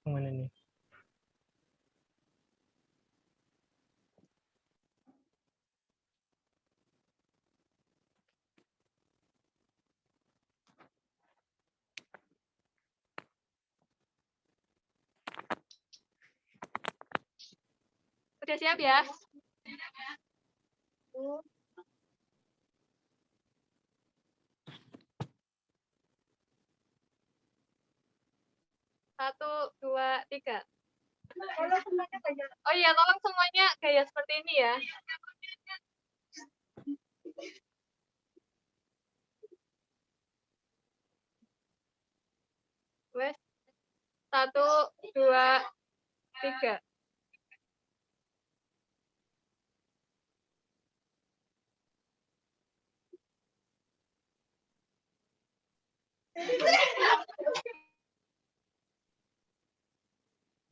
Mana nih? Udah siap ya? Satu, dua, tiga. Oh iya, tolong semuanya gaya seperti ini ya. Wes, 1, 2, 3.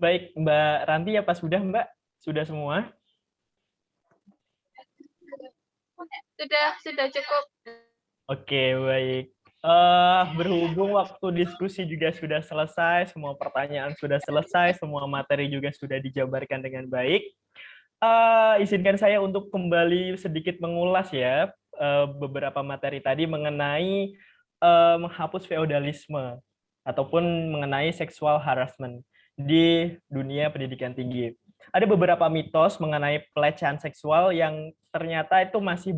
Baik, Mbak Ranti apa sudah Mbak? Sudah semua? Sudah cukup. Oke, baik. Berhubung waktu diskusi juga sudah selesai, semua pertanyaan sudah selesai, semua materi juga sudah dijabarkan dengan baik. Izinkan saya untuk kembali sedikit mengulas ya beberapa materi tadi mengenai menghapus feodalisme ataupun mengenai sexual harassment di dunia pendidikan tinggi. Ada beberapa mitos mengenai pelecehan seksual yang ternyata itu masih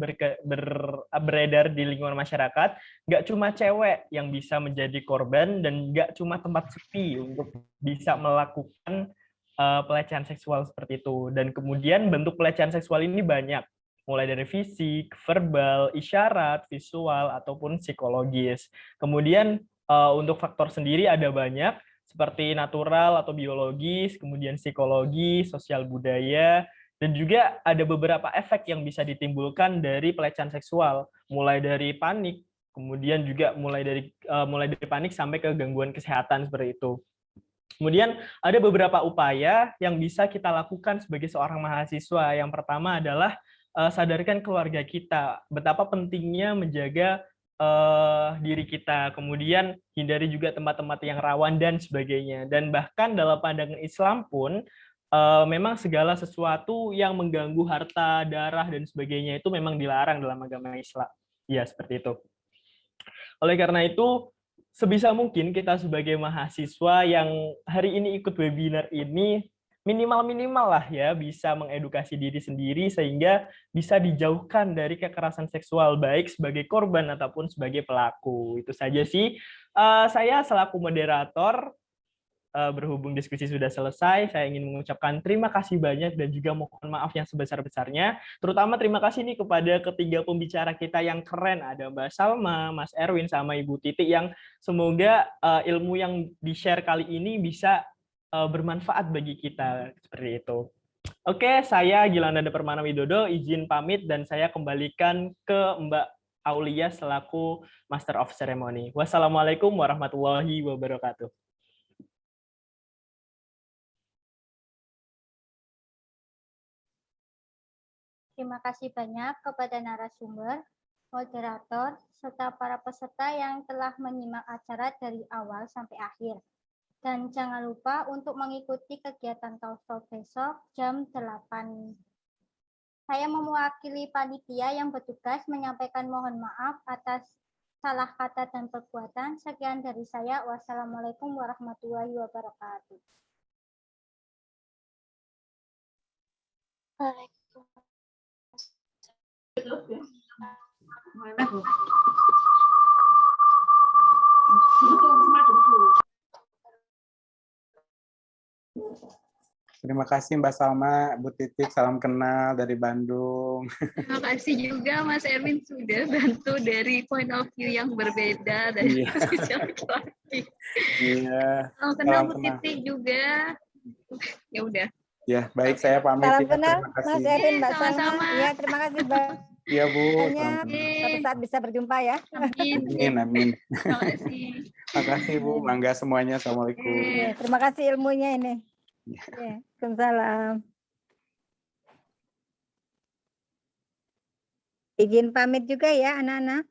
beredar di lingkungan masyarakat. Nggak cuma cewek yang bisa menjadi korban dan nggak cuma tempat sepi untuk bisa melakukan pelecehan seksual seperti itu. Dan kemudian bentuk pelecehan seksual ini banyak, mulai dari fisik, verbal, isyarat, visual, ataupun psikologis. Kemudian untuk faktor sendiri ada banyak, seperti natural atau biologis, kemudian psikologi, sosial budaya, dan juga ada beberapa efek yang bisa ditimbulkan dari pelecehan seksual, mulai dari panik, kemudian juga mulai dari panik sampai ke gangguan kesehatan seperti itu. Kemudian ada beberapa upaya yang bisa kita lakukan sebagai seorang mahasiswa. Yang pertama adalah sadarkan keluarga kita betapa pentingnya menjaga diri kita, kemudian hindari juga tempat-tempat yang rawan dan sebagainya. Dan bahkan dalam pandangan Islam pun memang segala sesuatu yang mengganggu harta, darah dan sebagainya itu memang dilarang dalam agama Islam. Ya, seperti itu. Oleh karena itu, sebisa mungkin kita sebagai mahasiswa yang hari ini ikut webinar ini minimal-minimal lah ya bisa mengedukasi diri sendiri sehingga bisa dijauhkan dari kekerasan seksual baik sebagai korban ataupun sebagai pelaku. Itu saja sih. Saya selaku moderator berhubung diskusi sudah selesai, saya ingin mengucapkan terima kasih banyak dan juga mohon maaf yang sebesar-besarnya. Terutama terima kasih nih kepada ketiga pembicara kita yang keren. Ada Mbak Salma, Mas Erwin, sama Ibu Titi yang semoga ilmu yang di-share kali ini bisa bermanfaat bagi kita. Seperti itu. Oke, saya Gilananda Permana Widodo, izin pamit dan saya kembalikan ke Mbak Aulia selaku Master of Ceremony. Wassalamualaikum warahmatullahi wabarakatuh. Terima kasih banyak kepada narasumber, moderator, serta para peserta yang telah menyimak acara dari awal sampai akhir. Dan jangan lupa untuk mengikuti kegiatan Talk besok jam 8. Saya mewakili panitia yang bertugas menyampaikan mohon maaf atas salah kata dan perbuatan. Sekian dari saya. Wassalamualaikum warahmatullahi wabarakatuh. Terima kasih Mbak Salma, Bu Titik, salam kenal dari Bandung. Terima kasih juga Mas Erwin sudah bantu dari point of view yang berbeda dari posisi laki-laki. Iya. Salam kenal Bu Titik juga. Ya udah. Ya, baik, saya pamit. Salam ya. kenal Terima kasih. Mas Erwin, Mbak Salma. Sama-sama. Ya, terima kasih banyak. Iya, Bu. Salam kenal. Suatu saat bisa berjumpa ya. Amin. Amin, amin. Terima kasih. Terima kasih, Bu. Mangga semuanya. Assalamualaikum. Ya, terima kasih ilmunya ini. Ya, Waalaikumsalam. Izin pamit juga ya anak-anak.